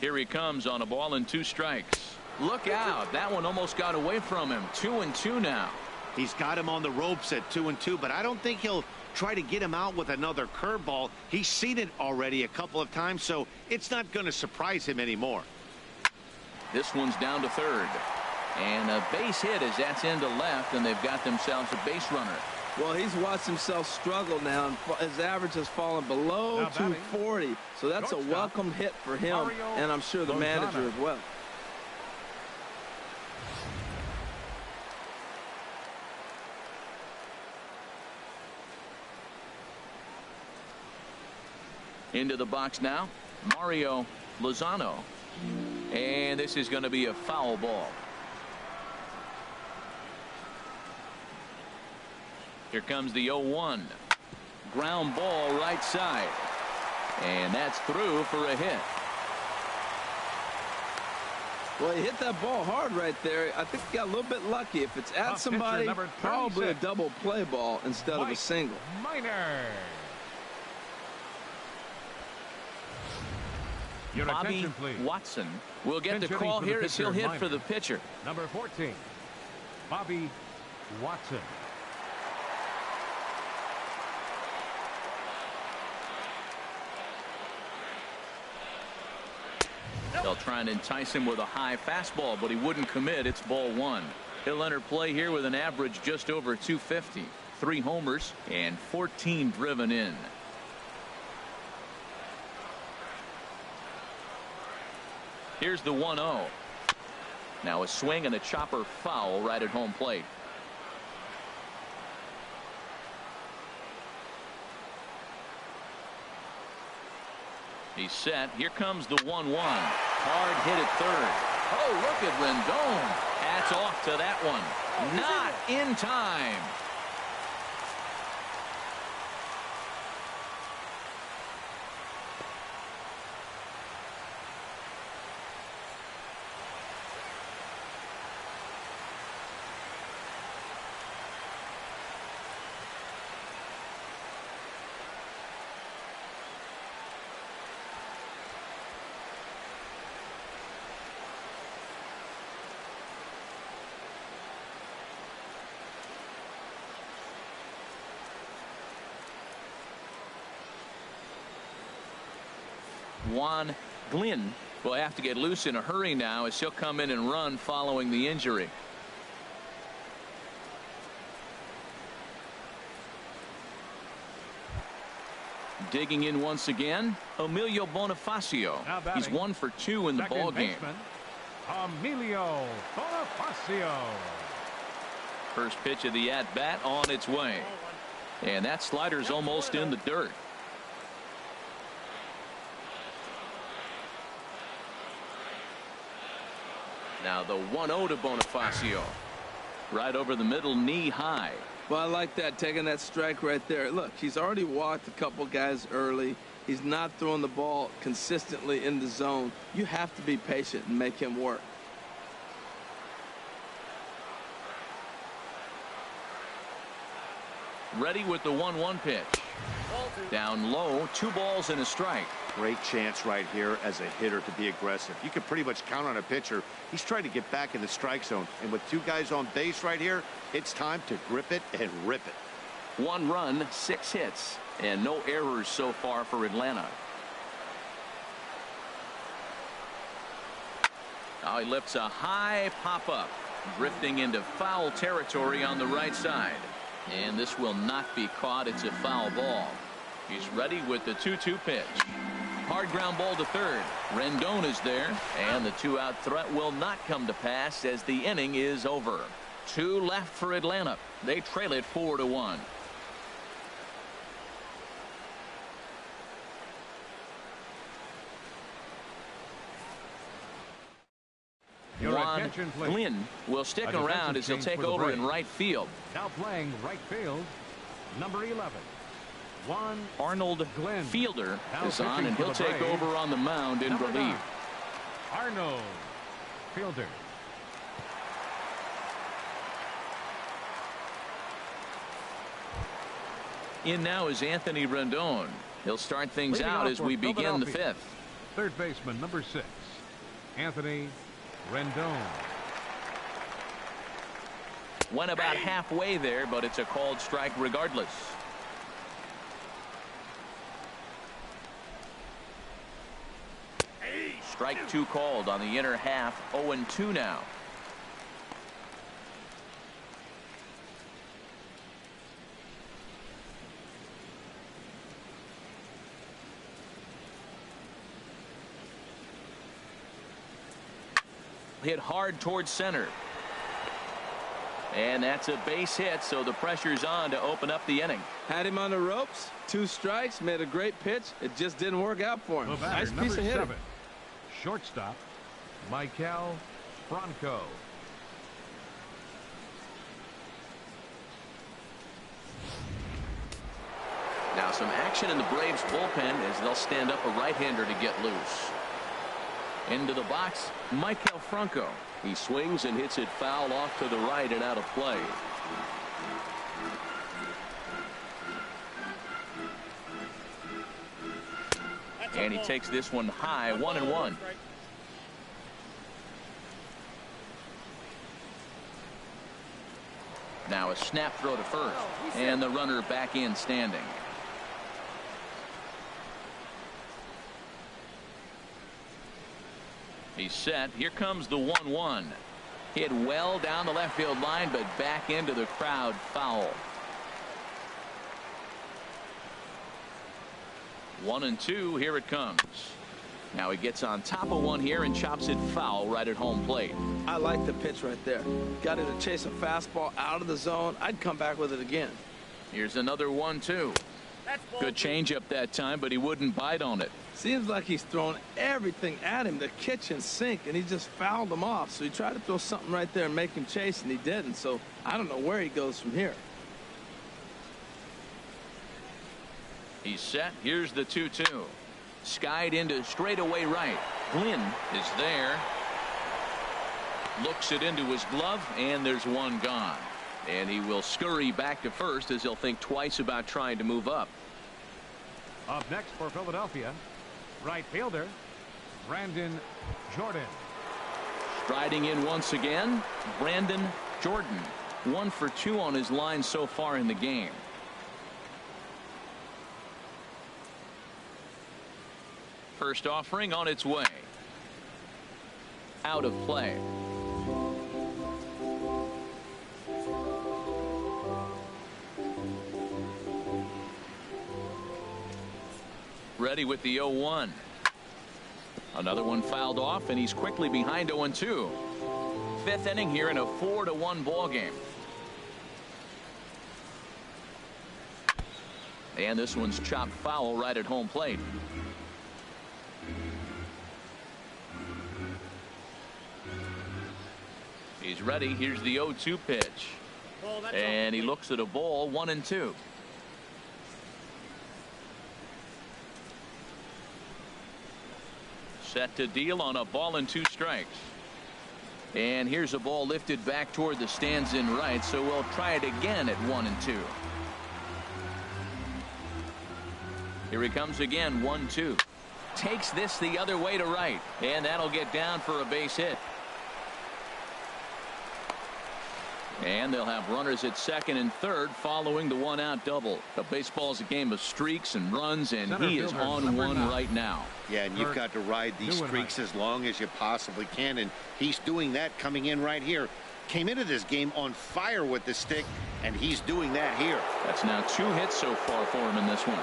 Speaker 1: Here he comes on a ball and 2 strikes. Look out. That one almost got away from him. 2-2 now.
Speaker 3: He's got him on the ropes at 2-2, but I don't think he'll try to get him out with another curveball. He's seen it already a couple of times, so it's not going to surprise him anymore.
Speaker 1: This one's down to third. And a base hit as that's into left, and they've got themselves a base runner.
Speaker 2: Well, he's watched himself struggle now, and his average has fallen below 240. So that's a welcome hit for him, and I'm sure the manager as well.
Speaker 1: Into the box now, Mario Lozano. And this is going to be a foul ball. Here comes the 0-1. Ground ball right side. And that's through for a hit.
Speaker 2: Well, he hit that ball hard right there. I think he got a little bit lucky. If it's at somebody, probably a double play ball instead of a single.
Speaker 1: Bobby Watson will get the call here as he'll hit for the pitcher.
Speaker 5: Number 14, Bobby Watson.
Speaker 1: They'll try and entice him with a high fastball, but he wouldn't commit. It's ball 1. He'll enter play here with an average just over 250. 3 homers and 14 driven in. Here's the 1-0. Now a swing and a chopper foul right at home plate. He's set. Here comes the 1-1. Hard hit at third. Oh, look at Rendon. That's off to that one. Not in time. Juan Glynn will have to get loose in a hurry now as he'll come in and run following the injury. Digging in once again, Emilio Bonifacio. He's 1 for 2 in the ball game.
Speaker 5: Emilio Bonifacio.
Speaker 1: First pitch of the at-bat on its way. And that slider's almost in the dirt. Now the 1-0 to Bonifacio. Right over the middle, knee high.
Speaker 2: Well, I like that, taking that strike right there. Look, he's already walked a couple guys early. He's not throwing the ball consistently in the zone. You have to be patient and make him work.
Speaker 1: Ready with the 1-1 pitch. Down low, 2 balls and a strike.
Speaker 3: Great chance right here as a hitter to be aggressive. You can pretty much count on a pitcher. He's trying to get back in the strike zone. And with 2 guys on base right here, it's time to grip it and rip it.
Speaker 1: 1 run, 6 hits, and no errors so far for Atlanta. Now he lifts a high pop-up, drifting into foul territory on the right side. And this will not be caught. It's a foul ball. He's ready with the 2-2 pitch. Hard ground ball to third. Rendon is there, and the 2-out threat will not come to pass as the inning is over. 2 left for Atlanta. They trail it 4-1. Juan Glynn will stick around as he'll take over in right field.
Speaker 5: Now playing right field, number 11.
Speaker 1: Arnold Glenn Fielder is on, and he'll take over on the mound in relief.
Speaker 5: Arnold Fielder.
Speaker 1: In now is Anthony Rendon. He'll start things out as we begin the 5th.
Speaker 5: Third baseman, number 6, Anthony Rendon.
Speaker 1: Went about halfway there, but it's a called strike regardless. Strike 2 called on the inner half. 0-2 now. Hit hard towards center. And that's a base hit, so the pressure's on to open up the inning.
Speaker 2: Had him on the ropes. 2 strikes, made a great pitch. It just didn't work out for him. Nice piece of hitting.
Speaker 5: Shortstop, Michael Franco.
Speaker 1: Now some action in the Braves bullpen as they'll stand up a right-hander to get loose. Into the box, Michael Franco. He swings and hits it foul off to the right and out of play. And he takes this one high, 1-1. Now a snap throw to first, and the runner back in standing. He's set. Here comes the 1-1. Hit well down the left field line, but back into the crowd, foul. 1-2. Here it comes. Now he gets on top of one here and chops it foul right at home plate.
Speaker 2: I like the pitch right there. Got it to chase a fastball out of the zone. I'd come back with it again.
Speaker 1: Here's another 1-2. Good changeup that time, but he wouldn't bite on it.
Speaker 2: Seems like he's thrown everything at him, the kitchen sink, and he just fouled him off. So he tried to throw something right there and make him chase, and he didn't. So I don't know where he goes from here.
Speaker 1: He's set. Here's the 2-2. Skied into straightaway right. Glynn is there. Looks it into his glove, and there's one gone. And he will scurry back to first as he'll think twice about trying to move up.
Speaker 5: Up next for Philadelphia, right fielder Brandon Jordan.
Speaker 1: Striding in once again, Brandon Jordan. 1 for 2 on his line so far in the game. First offering on its way. Out of play. ready with the 0-1. Another one fouled off, and he's quickly behind 0-2. Fifth inning here in a 4-1 ball game. And this one's chopped foul right at home plate. He's ready. Here's the 0-2 pitch. And he looks at a ball, 1-2. Set to deal on a ball and 2 strikes. And here's a ball lifted back toward the stands in right, so we'll try it again at 1-2. Here he comes again, 1-2. Takes this the other way to right, and that'll get down for a base hit. And they'll have runners at second and third following the 1-out double. But baseball's a game of streaks and runs, and he is on one right now.
Speaker 3: Yeah, and you've got to ride these streaks as long as you possibly can, and he's doing that coming in right here. Came into this game on fire with the stick, and he's doing that here.
Speaker 1: That's now 2 hits so far for him in this one.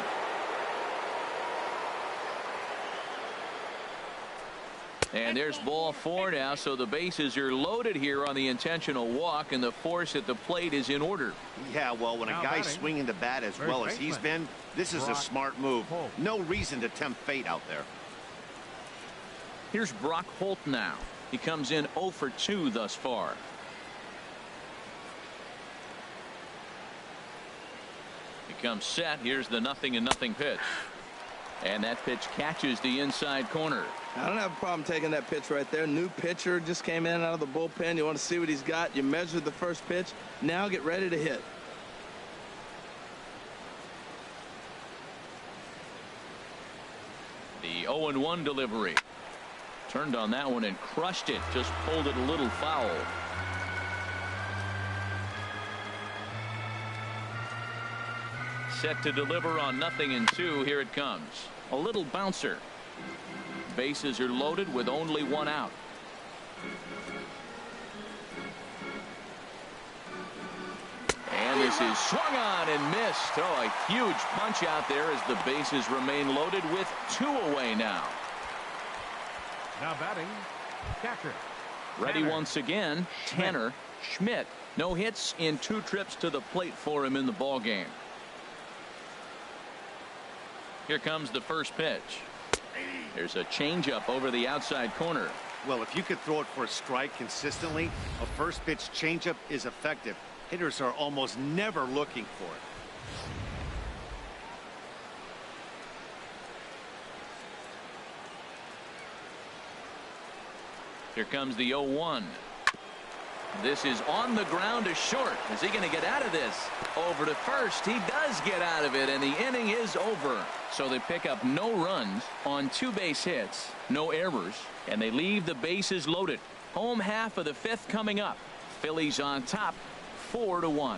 Speaker 1: And there's ball 4 now, so the bases are loaded here on the intentional walk, and the force at the plate is in order.
Speaker 3: Yeah, well, when a guy's swinging the bat as well as he's been, this is a smart move. No reason to tempt fate out there.
Speaker 1: Here's Brock Holt now. He comes in 0 for 2 thus far. He comes set. Here's the 0-0 pitch. And that pitch catches the inside corner.
Speaker 2: I don't have a problem taking that pitch right there. New pitcher just came in out of the bullpen. You want to see what he's got. You measured the first pitch. Now get ready to hit.
Speaker 1: The 0-1 delivery. Turned on that one and crushed it. Just pulled it a little foul. Set to deliver on 0-2. Here it comes. A little bouncer. Bases are loaded with only 1 out. And this is swung on and missed. Oh, a huge punch out there as the bases remain loaded with 2 away now.
Speaker 5: Now batting, catcher.
Speaker 1: Ready once again, Tanner Schmidt. No hits in 2 trips to the plate for him in the ball game. Here comes the first pitch. There's a changeup over the outside corner.
Speaker 3: Well, if you could throw it for a strike consistently, a first pitch changeup is effective. Hitters are almost never looking for it.
Speaker 1: Here comes the 0-1. This is on the ground to short. Is he going to get out of this? Over to first. He does get out of it, and the inning is over. So they pick up no runs on 2 base hits, no errors, and they leave the bases loaded. Home half of the 5th coming up. Phillies on top, 4-1.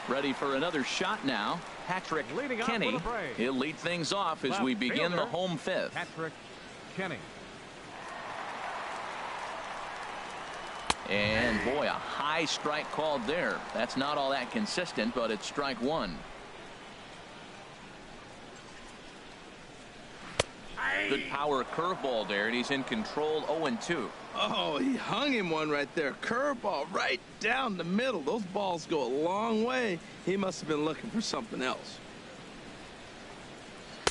Speaker 1: Ready for another shot now. Patrick Kenny. He'll lead things off as we begin the home 5th.
Speaker 5: Patrick Kenny.
Speaker 1: And boy, a high strike called there. That's not all that consistent, but it's strike 1. Good power curveball there, and he's in control. 0-2.
Speaker 2: Oh, he hung him one right there. Curveball right down the middle. Those balls go a long way. He must have been looking for something else.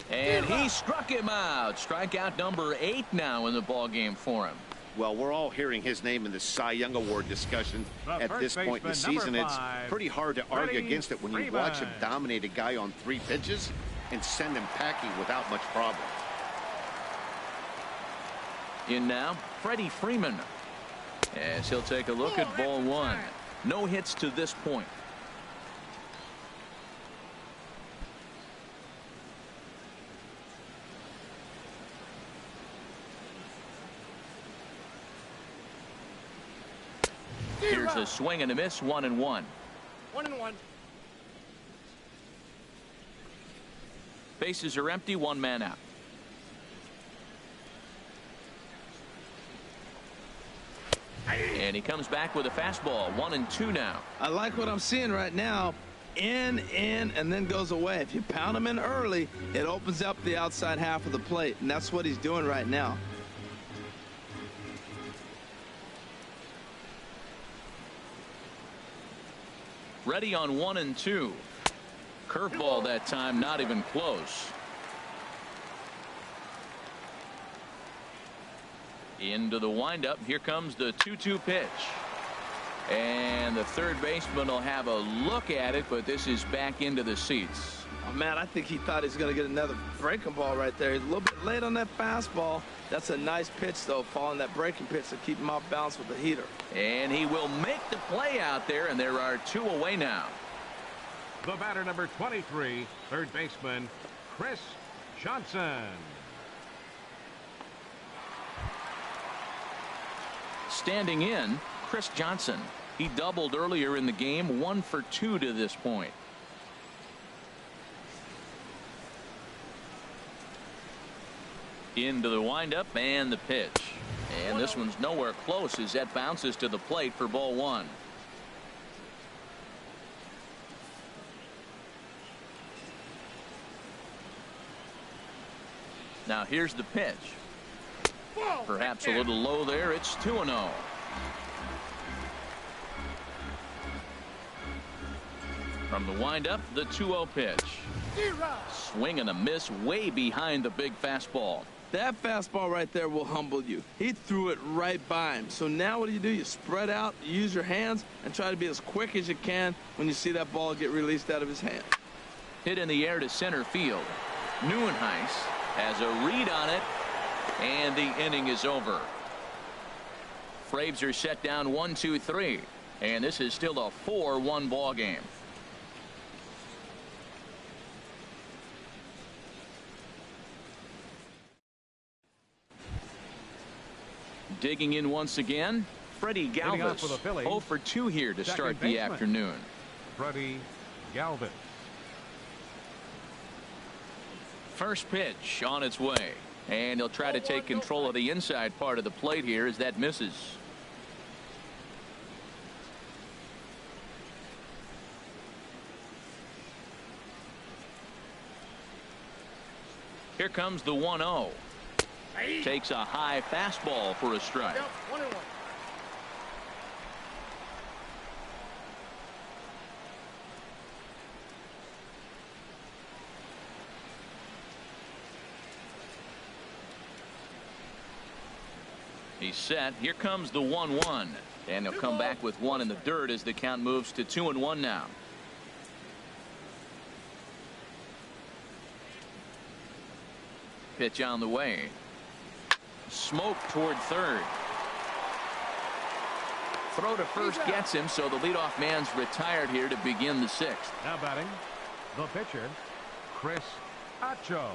Speaker 1: And he struck him out. Strikeout number 8 now in the ball game for him.
Speaker 3: Well, we're all hearing his name in the Cy Young Award discussion at this point in the season. It's pretty hard to argue against it when you watch him dominate a guy on 3 pitches and send him packing without much problem.
Speaker 1: In now, Freddie Freeman. As he'll take a look at ball 1. No hits to this point. Here's a swing and a miss. 1-1.
Speaker 4: 1-1.
Speaker 1: Bases are empty. 1 man out. And he comes back with a fastball. 1-2 now.
Speaker 2: I like what I'm seeing right now. in, and then goes away. If you pound him in early, it opens up the outside half of the plate, and that's what he's doing right now.
Speaker 1: Ready on 1-2. Curveball that time, not even close. Into the windup. Here comes the 2-2 pitch. And the third baseman will have a look at it, but this is back into the seats.
Speaker 2: Oh, man, I think he thought he was going to get another breaking ball right there. He's a little bit late on that fastball. That's a nice pitch, though, following that breaking pitch to keep him off balance with the heater.
Speaker 1: And he will make the play out there, and there are 2 away now.
Speaker 5: The batter, number 23, third baseman, Chris Johnson.
Speaker 1: Standing in, Chris Johnson. He doubled earlier in the game, 1 for 2 to this point. Into the windup and the pitch. And this one's nowhere close as that bounces to the plate for ball 1. Now here's the pitch. Perhaps a little low there. It's 2-0. From the windup, the 2-0 pitch. Swing and a miss way behind the big fastball.
Speaker 2: That fastball right there will humble you. He threw it right by him. So now what do? You spread out, you use your hands, and try to be as quick as you can when you see that ball get released out of his hand.
Speaker 1: Hit in the air to center field. Neuenhuis has a read on it, and the inning is over. Braves are set down 1-2-3, and this is still a 4-1 ball game. Digging in once again, Freddie Galvis. 0 for 2 here to start the afternoon.
Speaker 5: Freddie Galvis.
Speaker 1: First pitch on its way, and he'll try to take control of the inside part of the plate here as that misses. Here comes the 1-0. Takes a high fastball for a strike. He's set. Here comes the 1-1, and he'll come back with 1 in the dirt as the count moves to 2-1 now. Pitch on the way. Smoke toward third. Throw to first gets him, so the leadoff man's retired here to begin the 6th.
Speaker 5: Now batting, the pitcher, Chris Acho.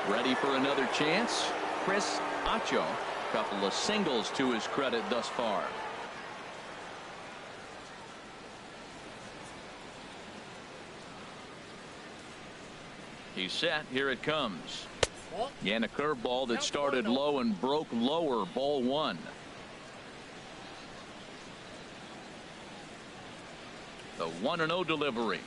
Speaker 1: Ready for another chance? Chris Acho. Couple of singles to his credit thus far. He's set. Here it comes. And a curveball that started low and broke lower. Ball 1. The 1-0 delivery.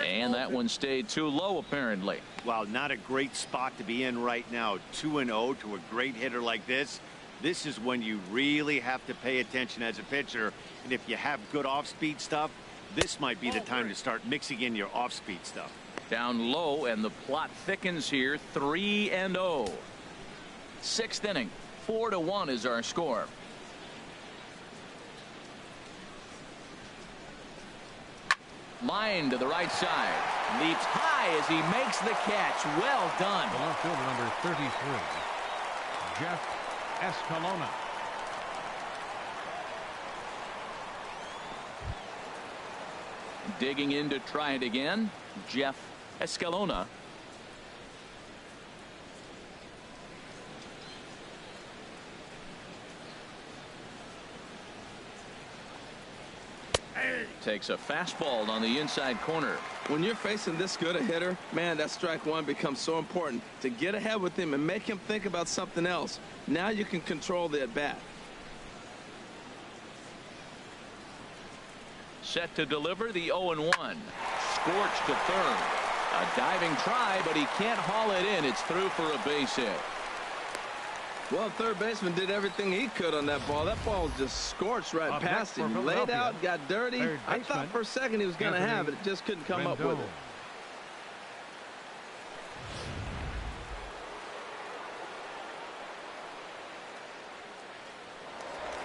Speaker 1: And that one stayed too low, apparently.
Speaker 3: Wow, not a great spot to be in right now. 2-0 to a great hitter like this. This is when you really have to pay attention as a pitcher. And if you have good off-speed stuff, this might be the time to start mixing in your off-speed stuff.
Speaker 1: Down low, and the plot thickens here. 3-0. 6th inning. 4-1 is our score. Line to the right side. Leaps high as he makes the catch. Well done.
Speaker 5: The left fielder, number 33, Jeff Escalona.
Speaker 1: Digging in to try it again, Jeff Escalona. Takes a fastball on the inside corner.
Speaker 2: When you're facing this good a hitter, man, that strike 1 becomes so important to get ahead with him and make him think about something else. Now you can control the at bat.
Speaker 1: set to deliver the 0-1. Scorched to third. A diving try, but he can't haul it in. It's through for a base hit.
Speaker 2: Well, third baseman did everything he could on that ball. That ball was just scorched right past him. Laid out, got dirty. I thought for a second he was going to have it. Just couldn't come up with it.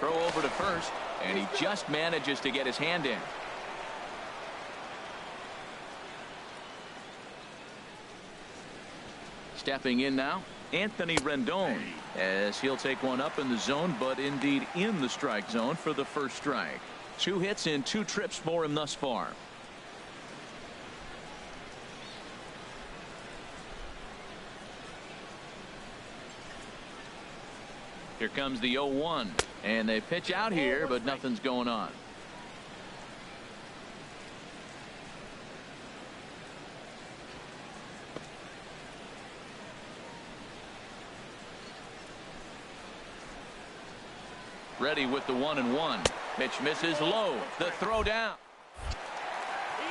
Speaker 1: Throw over to first, and he just manages to get his hand in. Stepping in now, Anthony Rendon, as he'll take one up in the zone, but indeed in the strike zone for the first strike. 2 hits in 2 trips for him thus far. Here comes the 0-1, and they pitch out here, but nothing's going on. Ready with the 1-1. Pitch misses low. The throw down.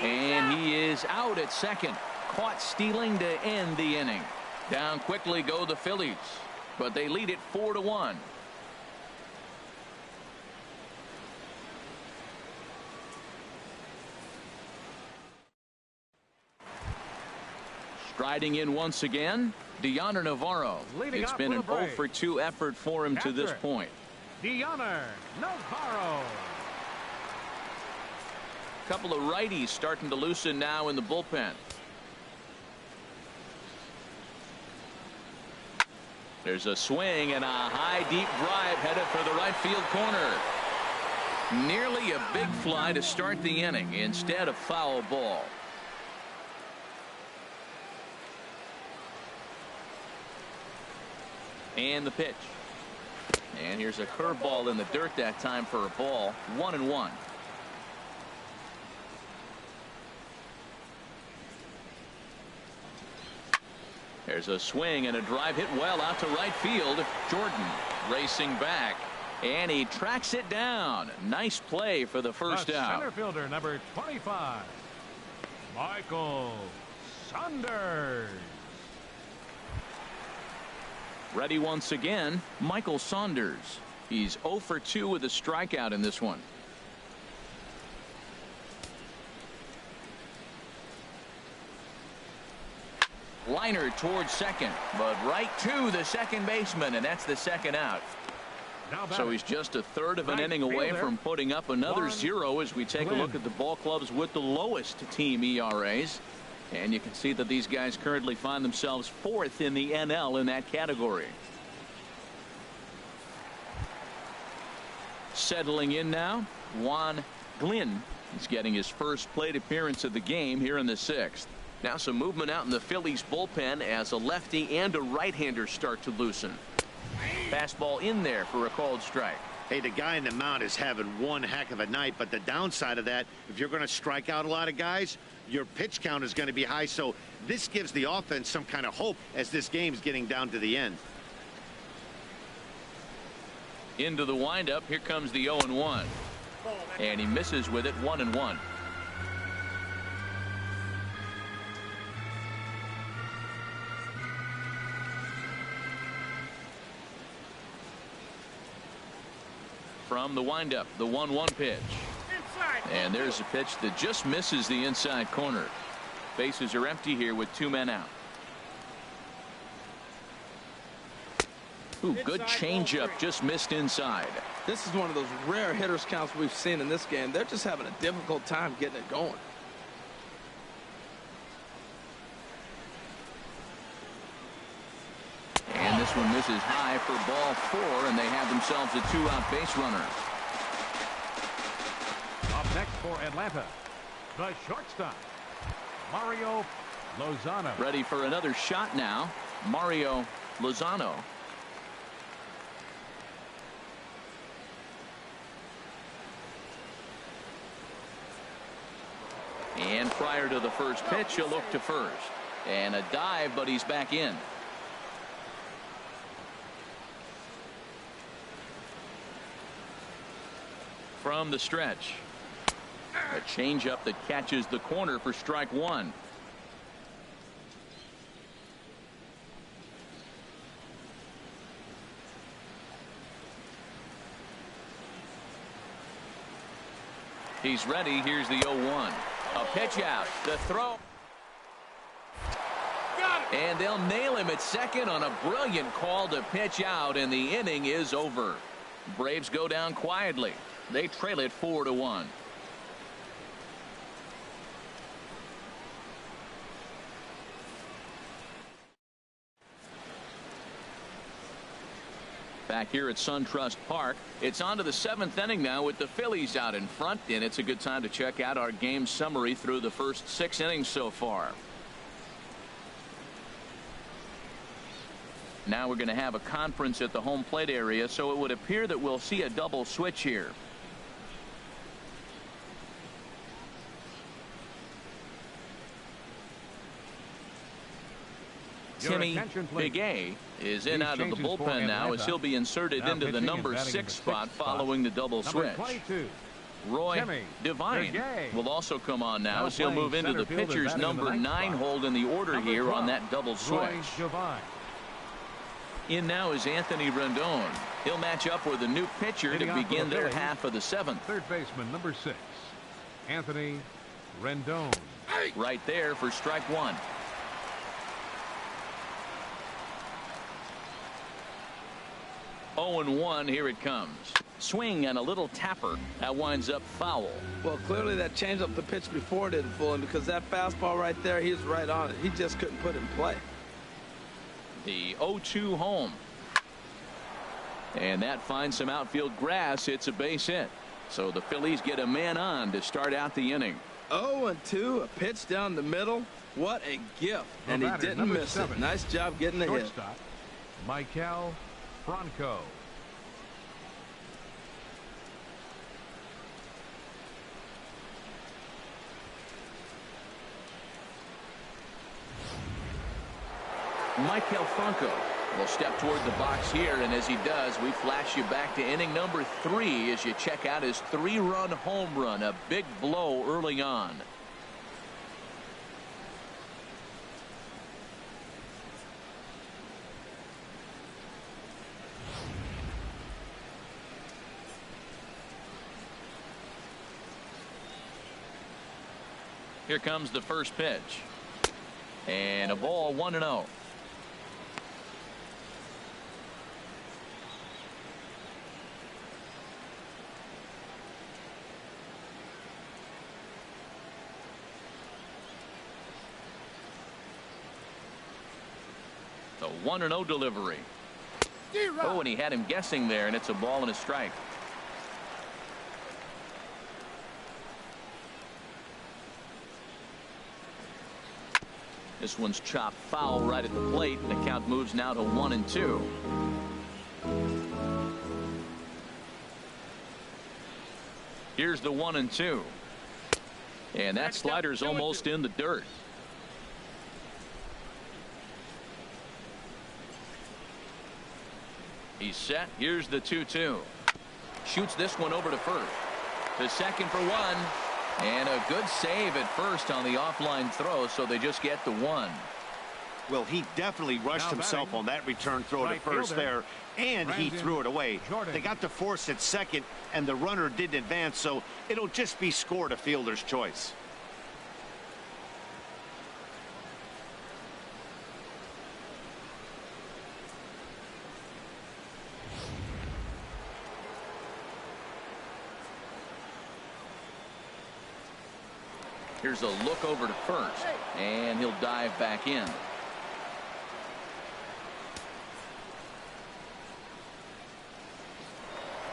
Speaker 1: And he is out at second. Caught stealing to end the inning. Down quickly go the Phillies, but they lead it 4-1. Striding in once again, Deoner Navarro. It's been an 0-for-2 effort for him to this point.
Speaker 5: Deoner Navarro.
Speaker 1: Couple of righties starting to loosen now in the bullpen. There's a swing and a high deep drive headed for the right field corner. Nearly a big fly to start the inning instead of foul ball. And the pitch. And here's a curveball in the dirt that time for a ball. 1-1. There's a swing and a drive hit well out to right field. Jordan racing back, and he tracks it down. Nice play for the first out.
Speaker 5: Center fielder number 25, Michael Saunders.
Speaker 1: Ready once again, Michael Saunders. He's 0-for-2 with a strikeout in this one. Liner towards second, but right to the second baseman, and that's the second out. So he's just a third of an inning away from putting up another 0 as we take a look at the ball clubs with the lowest team ERAs. And you can see that these guys currently find themselves 4th in the NL in that category. Settling in now, Juan Glynn. He's getting his first plate appearance of the game here in the 6th. Now some movement out in the Phillies bullpen as a lefty and a right-hander start to loosen. Fastball in there for a called strike.
Speaker 3: Hey, the guy in the mound is having one heck of a night, but the downside of that, if you're going to strike out a lot of guys, your pitch count is going to be high. So this gives the offense some kind of hope as this game's getting down to the end.
Speaker 1: Into the windup. Here comes the 0-1. And he misses with it. 1-1. From the windup, the 1-1 pitch. And there's a pitch that just misses the inside corner. Bases are empty here with 2 men out. Ooh, good changeup, just missed inside.
Speaker 2: This is one of those rare hitters counts we've seen in this game. They're just having a difficult time getting it going.
Speaker 1: And this one misses high for ball 4, and they have themselves a 2-out base runner.
Speaker 5: Up next for Atlanta, the shortstop, Mario Lozano.
Speaker 1: Ready for another shot now, Mario Lozano. And prior to the first pitch, he'll look to first. And a dive, but he's back in. From the stretch. A changeup that catches the corner for strike one. He's ready. Here's the 0-1. A pitch out. The throw. And they'll nail him at second on a brilliant call to pitch out, and the inning is over. Braves go down quietly. They trail it 4-1. Back here at SunTrust Park, it's on to the 7th inning now with the Phillies out in front, and it's a good time to check out our game summary through the first 6 innings so far. Now we're going to have a conference at the home plate area, so it would appear that we'll see a double switch here. Timmy Big A is in out of the bullpen now as he'll be inserted into the number 6 spot following the double switch. Roy Devine will also come on now as he'll move into the pitcher's number 9 hold in the order here on that double switch. In now is Anthony Rendon. He'll match up with a new pitcher to begin their half of the 7th.
Speaker 5: Third baseman number 6, Anthony Rendon.
Speaker 1: Right there for strike one. Oh, and 1. Here it comes. Swing and a little tapper. That winds up foul.
Speaker 2: Well, clearly that changeup the pitch before didn't fool him, because that fastball right there, he's right on it. He just couldn't put it in play.
Speaker 1: The 0-2 home. And that finds some outfield grass. It's a base hit. So the Phillies get a man on to start out the inning.
Speaker 2: 0-2, a pitch down the middle. What a gift. And he didn't miss it. Nice job getting the hit.
Speaker 5: Michael Franco.
Speaker 1: Michael Franco will step toward the box here, and as he does, we flash you back to inning number 3 as you check out his 3-run home run, a big blow early on. Here comes the first pitch. And a ball, 1-0. The 1-0 delivery. Oh, and he had him guessing there, and it's a ball and a strike. This one's chopped foul right at the plate, and the count moves now to 1-2. Here's the 1-2. And that slider's almost in the dirt. He's set. Here's the 2-2. Shoots this one over to first. To second for 1. And a good save at first on the offline throw, so they just get the 1.
Speaker 3: Well, he definitely rushed himself on that return throw to first there, and he threw it away. They got the force at second, and the runner didn't advance, so it'll just be scored a fielder's choice.
Speaker 1: Here's a look over to first, and he'll dive back in.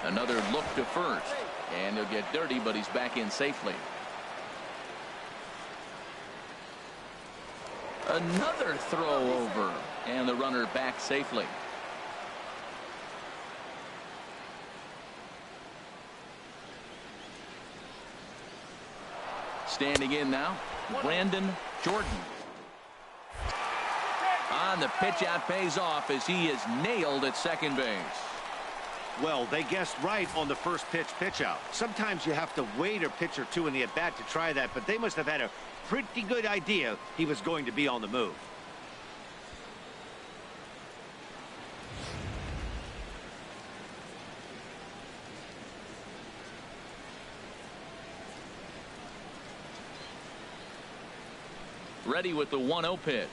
Speaker 1: Another look to first, and he'll get dirty, but he's back in safely. Another throw over, and the runner back safely. Standing in now, Brandon Jordan. On the pitch out pays off as he is nailed at second base.
Speaker 3: Well, they guessed right on the first pitch out. Sometimes you have to wait a pitch or two in the at-bat to try that, but they must have had a pretty good idea he was going to be on the move.
Speaker 1: Ready with the 1-0 pitch.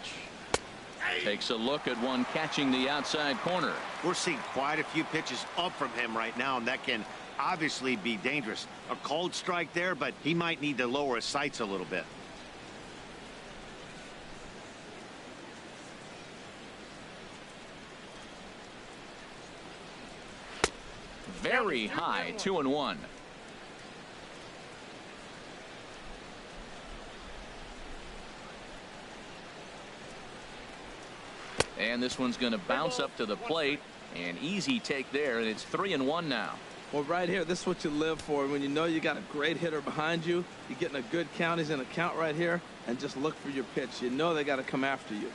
Speaker 1: Takes a look at one catching the outside corner.
Speaker 3: We're seeing quite a few pitches up from him right now, and that can obviously be dangerous. A cold strike there, but he might need to lower his sights a little bit.
Speaker 1: Very high, 2-1. And this one's going to bounce up to the plate. An easy take there, and it's 3-1 now.
Speaker 2: Well, right here, this is what you live for. When you know you got a great hitter behind you, you're getting a good count. He's in a count right here, and just look for your pitch. You know they got to come after you.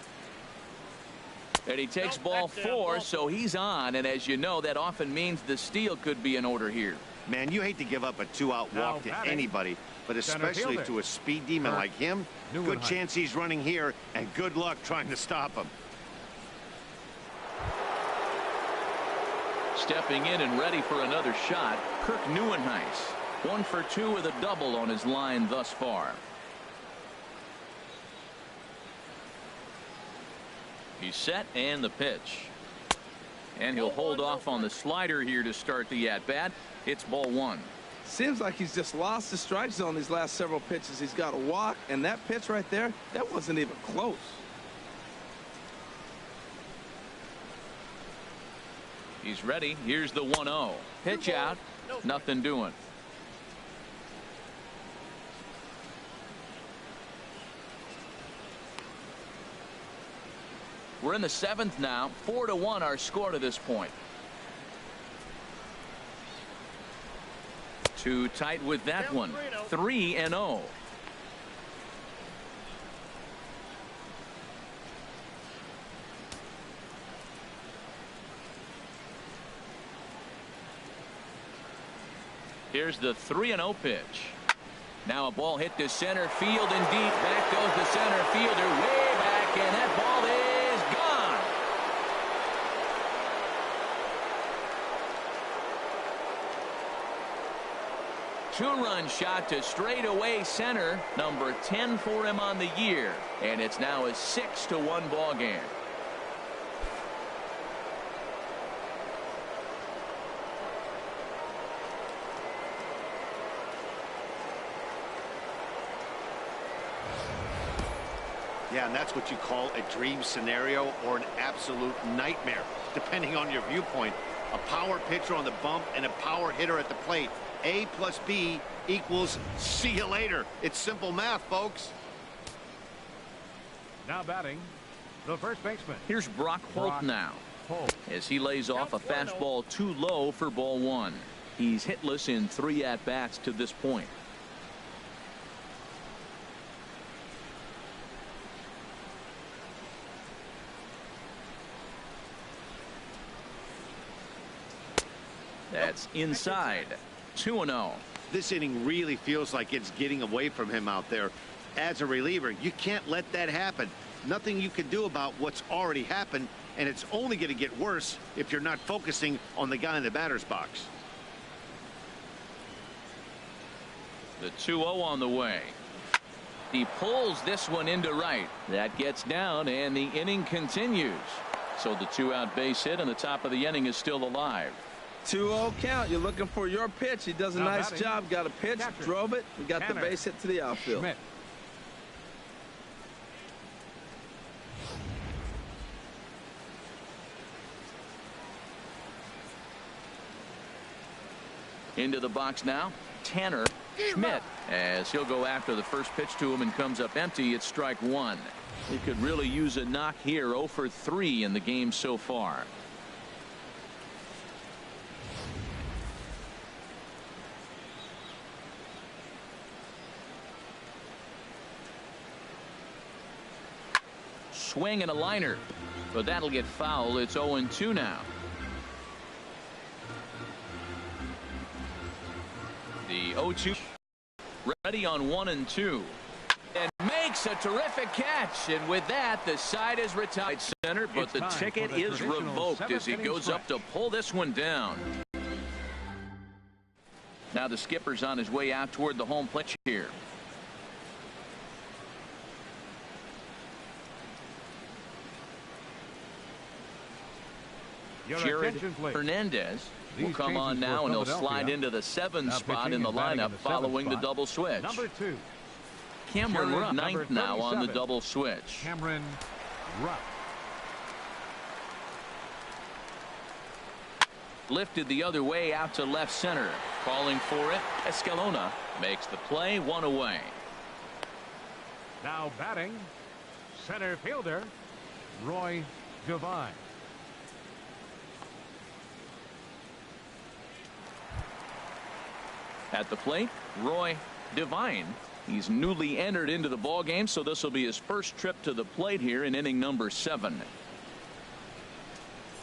Speaker 1: And he takes ball 4, so he's on. And as you know, that often means the steal could be in order here.
Speaker 3: Man, you hate to give up a 2-out walk to anybody, but especially to a speed demon like him. Good chance he's running here, and good luck trying to stop him.
Speaker 1: Stepping in and ready for another shot, Kirk Neuenhuis. 1 for 2 with a double on his line thus far. He's set, and the pitch. And he'll hold off on the slider here to start the at-bat. It's ball 1.
Speaker 2: Seems like he's just lost the strike zone these last several pitches. He's got a walk, and that pitch right there, that wasn't even close.
Speaker 1: He's ready. Here's the 1-0. Pitch out. Nothing doing. We're in the 7th now. 4-1 our score to this point. Too tight with that one. 3-0. Here's the 3-0 pitch. Now a ball hit to center field and deep. Back goes the center fielder way back, and that ball is gone. 2-run shot to straightaway center. Number 10 for him on the year. And it's now a 6-1 ball game.
Speaker 3: Yeah, and that's what you call a dream scenario or an absolute nightmare, depending on your viewpoint. A power pitcher on the bump and a power hitter at the plate. A plus B equals see you later. It's simple math, folks.
Speaker 5: Now batting, the first baseman.
Speaker 1: Here's Brock Holt now. As he lays off a fastball too low for ball 1. He's hitless in 3 at-bats to this point. That's inside. 2-0.
Speaker 3: This inning really feels like it's getting away from him out there. As a reliever, you can't let that happen. Nothing you can do about what's already happened, and it's only going to get worse if you're not focusing on the guy in the batter's box.
Speaker 1: The 2-0 on the way. He pulls this one into right. That gets down, and the inning continues. So the 2-out base hit, and the top of the inning is still alive.
Speaker 2: 2-0 count. You're looking for your pitch. He does a nice job. Got a pitch, drove it. We got the base hit to the outfield.
Speaker 5: Schmidt.
Speaker 1: Into the box now. Tanner Schmidt, as he'll go after the first pitch to him and comes up empty. It's strike 1. He could really use a knock here. 0 for 3 in the game so far. Swing and a liner, but that'll get foul. It's 0-2 now. The 0-2 ready on 1 and 2. And makes a terrific catch. And with that, the side is retired center, but the ticket is revoked as he goes up to pull this one down. Now the skipper's on his way out toward the home plate here. Jared Hernandez will come on now, and he'll slide into the 7 spot in the lineup following the double switch.
Speaker 5: Number 2.
Speaker 1: Cameron Rupp, 9th now on the double switch.
Speaker 5: Cameron Rupp.
Speaker 1: Lifted the other way out to left center. Calling for it. Escalona makes the play, 1 away.
Speaker 5: Now batting, center fielder Roy Devine.
Speaker 1: At the plate, Roy Devine. He's newly entered into the ball game, so this will be his first trip to the plate here in inning number 7.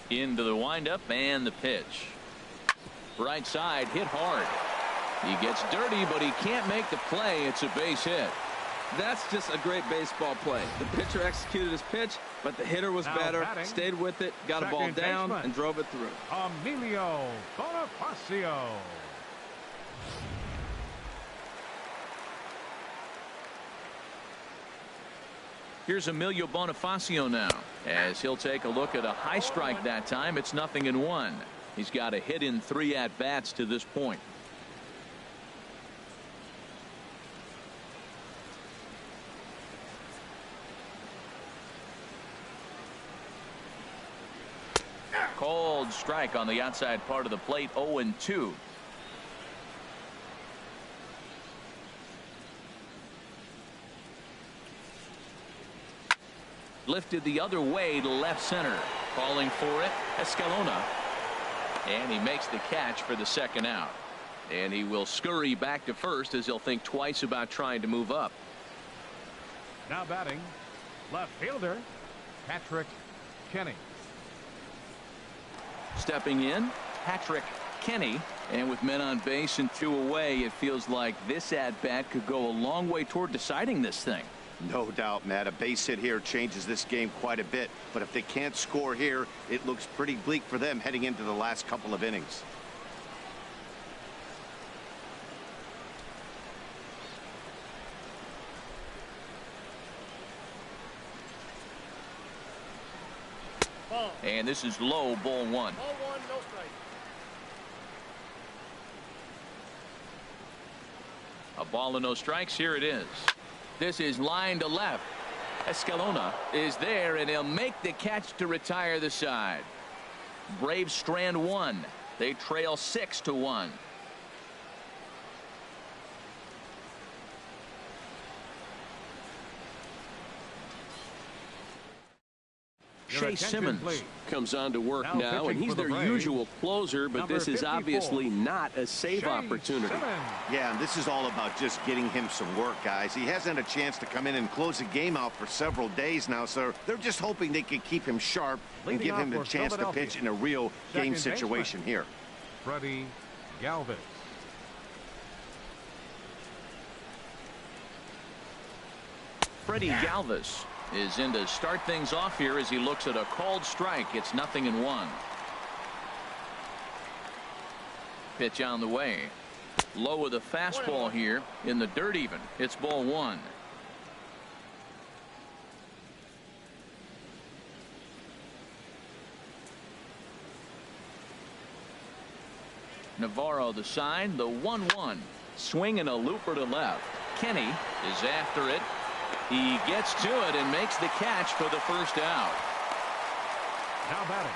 Speaker 1: Into the windup and the pitch. Right side hit hard. He gets dirty, but he can't make the play. It's a base hit.
Speaker 2: That's just a great baseball play. The pitcher executed his pitch, but the hitter was better, stayed with it, got a ball down, and drove it through.
Speaker 5: Emilio Bonifacio.
Speaker 1: Here's Emilio Bonifacio now, as he'll take a look at a high strike that time. It's 0-1. He's got a hit in 3 at-bats to this point. Cold strike on the outside part of the plate, 0-2. Lifted the other way to left center. Calling for it, Escalona. And he makes the catch for the 2nd out. And he will scurry back to first as he'll think twice about trying to move up.
Speaker 5: Now batting, left fielder Patrick Kenny.
Speaker 1: Stepping in, Patrick Kenny. And with men on base and 2 away, it feels like this at-bat could go a long way toward deciding this thing.
Speaker 3: No doubt, Matt. A base hit here changes this game quite a bit. But if they can't score here, it looks pretty bleak for them heading into the last couple of innings.
Speaker 1: And this is low, ball 1.
Speaker 4: Ball 1, no strike.
Speaker 1: A ball and no strikes. Here it is. This is line to left. Escalona is there, and he'll make the catch to retire the side. Braves strand 1. They trail 6-1. Chase Simmons comes on to work now, and he's their usual closer, but this is obviously not a save opportunity.
Speaker 3: Yeah, and this is all about just getting him some work, guys. He hasn't had a chance to come in and close the game out for several days now, so they're just hoping they can keep him sharp and give him the chance to pitch in a real game situation here.
Speaker 5: Freddie Galvis.
Speaker 1: Freddie Galvis is in to start things off here as he looks at a called strike. It's 0-1. Pitch on the way. Low with a fastball here in the dirt even. It's ball 1. Navarro the sign, the 1-1. Swing and a looper to left. Kenny is after it. He gets to it and makes the catch for the 1st out.
Speaker 5: Now batting,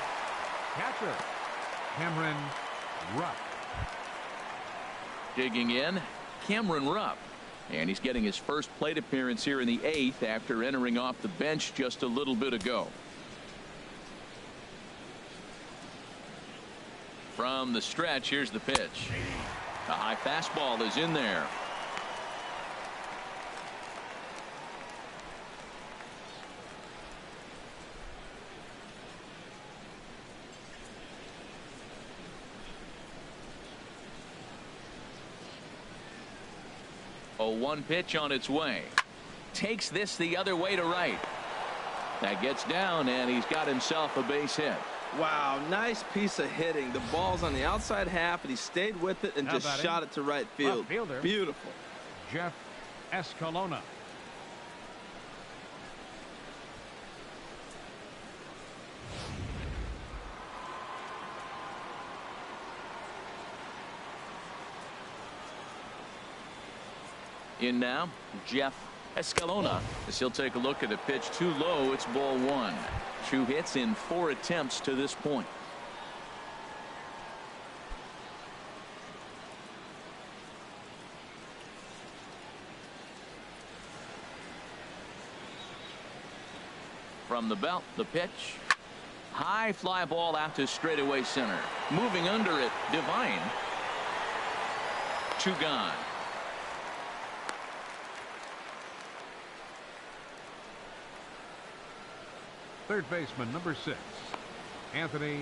Speaker 5: catcher Cameron Rupp.
Speaker 1: Digging in, Cameron Rupp. And he's getting his first plate appearance here in the 8th after entering off the bench just a little bit ago. From the stretch, here's the pitch. A high fastball is in there. 0-1 pitch on its way. Takes this the other way to right. That gets down, and he's got himself a base hit.
Speaker 2: Wow, nice piece of hitting. The ball's on the outside half, and he stayed with it and just shot it to right field. Beautiful.
Speaker 5: Jeff Escalona.
Speaker 1: In now, Jeff Escalona, as he'll take a look at a pitch too low. It's ball one. 2 hits in 4 attempts to this point. From the belt, the pitch. High fly ball out to straightaway center. Moving under it, Divine. 2 gone.
Speaker 5: Third baseman, number 6, Anthony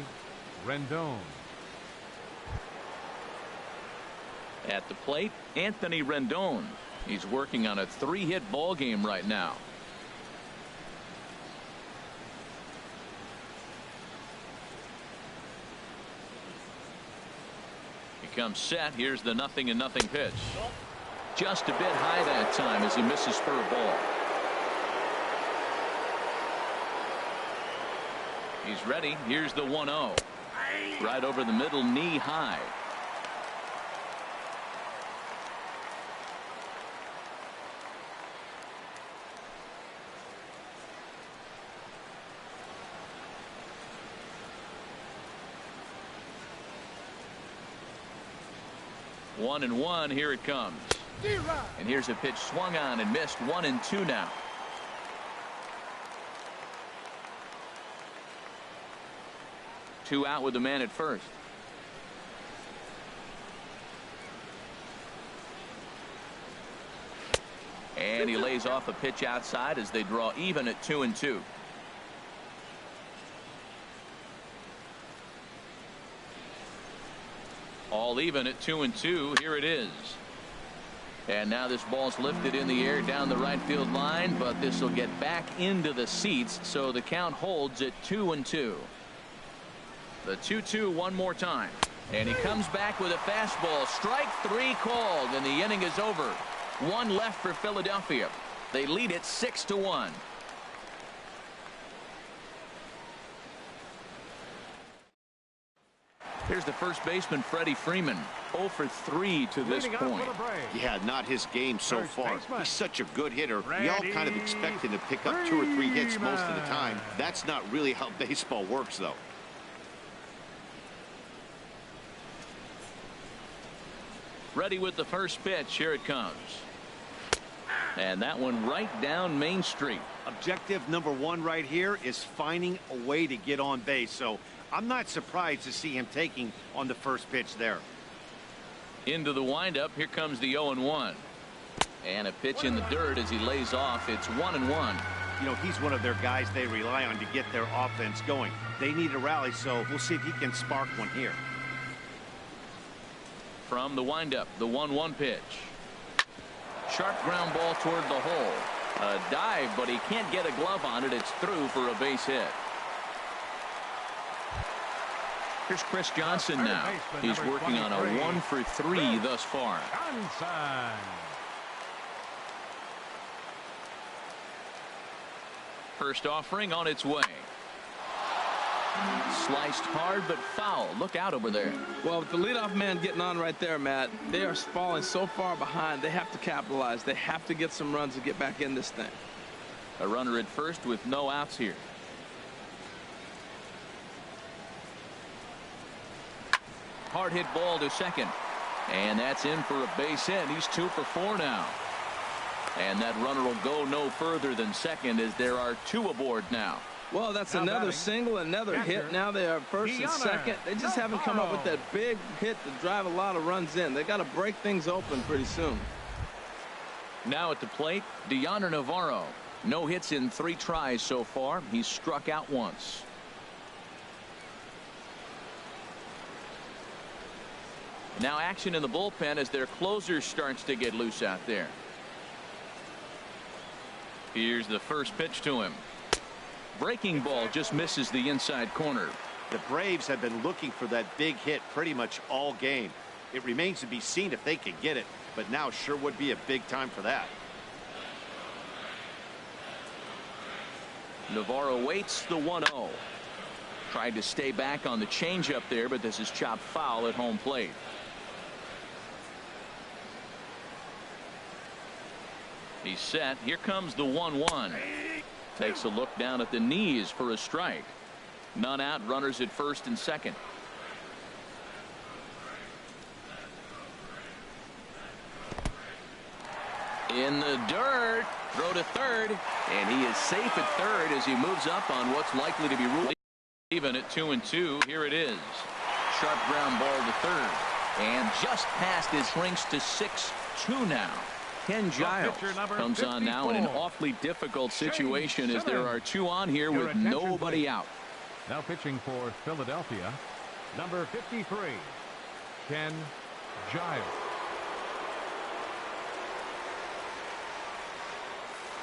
Speaker 5: Rendon.
Speaker 1: At the plate, Anthony Rendon. He's working on a 3-hit ball game right now. He comes set. Here's the 0-0 pitch. Just a bit high that time as he misses for a ball. He's ready. Here's the 1-0. Right over the middle, knee high. One and one. Here it comes. And here's a pitch swung on and missed. 1-2 now. Two out with the man at first. And he lays off a pitch outside as they draw even at 2-2. All even at 2-2. Here it is. And now this ball's lifted in the air down the right field line, but this will get back into the seats, so the count holds at 2-2. The 2-2 one more time. And he comes back with a fastball. Strike 3 called, and the inning is over. 1 left for Philadelphia. They lead it 6-1. Here's the first baseman, Freddie Freeman. 0 for 3 to this point.
Speaker 3: Yeah, not his game so far. He's such a good hitter. We all kind of expect him to pick up 2 or 3 hits most of the time. That's not really how baseball works, though.
Speaker 1: Ready with the first pitch. Here it comes. And that one right down Main Street.
Speaker 6: Objective number 1 right here is finding a way to get on base. So I'm not surprised to see him taking on the first pitch there.
Speaker 1: Into the windup. Here comes the 0-1. And a pitch in the dirt as he lays off. It's 1-1.
Speaker 6: You know, he's one of their guys they rely on to get their offense going. They need a rally, so we'll see if he can spark one here.
Speaker 1: From the windup, the 1-1 pitch. Sharp ground ball toward the hole. A dive, but he can't get a glove on it. It's through for a base hit. Here's Chris Johnson now. He's working on a 1 for 3 thus far. First offering on its way. Sliced hard but foul. Look out over there.
Speaker 2: Well, with the leadoff man getting on right there, Matt, they are falling so far behind. They have to capitalize. They have to get some runs to get back in this thing.
Speaker 1: A runner at first with no outs here. Hard hit ball to second. And that's in for a base hit. He's 2 for 4 now. And that runner will go no further than second as there are 2 aboard now.
Speaker 2: Well, that's another single, another hit. Now they are first and second. They just haven't come up with that big hit to drive a lot of runs in. They got to break things open pretty soon.
Speaker 1: Now at the plate, Deoner Navarro. No hits in 3 tries so far. He's struck out once. Now action in the bullpen as their closer starts to get loose out there. Here's the first pitch to him. Breaking ball just misses the inside corner.
Speaker 3: The Braves have been looking for that big hit pretty much all game. It remains to be seen if they can get it, but now sure would be a big time for that.
Speaker 1: Navarro waits the 1-0. Tried to stay back on the changeup there, but this is chopped foul at home plate. He's set. Here comes the 1-1. Takes a look down at the knees for a strike. None out, runners at first and second. In the dirt. Throw to third. And he is safe at third as he moves up on what's likely to be ruled even at 2-2. Here it is. Sharp ground ball to third. And just past his shrinks to 6-2 now. Ken Giles comes on now in an awfully difficult situation as there are two on here with nobody out.
Speaker 5: Now pitching for Philadelphia, number 53, Ken Giles.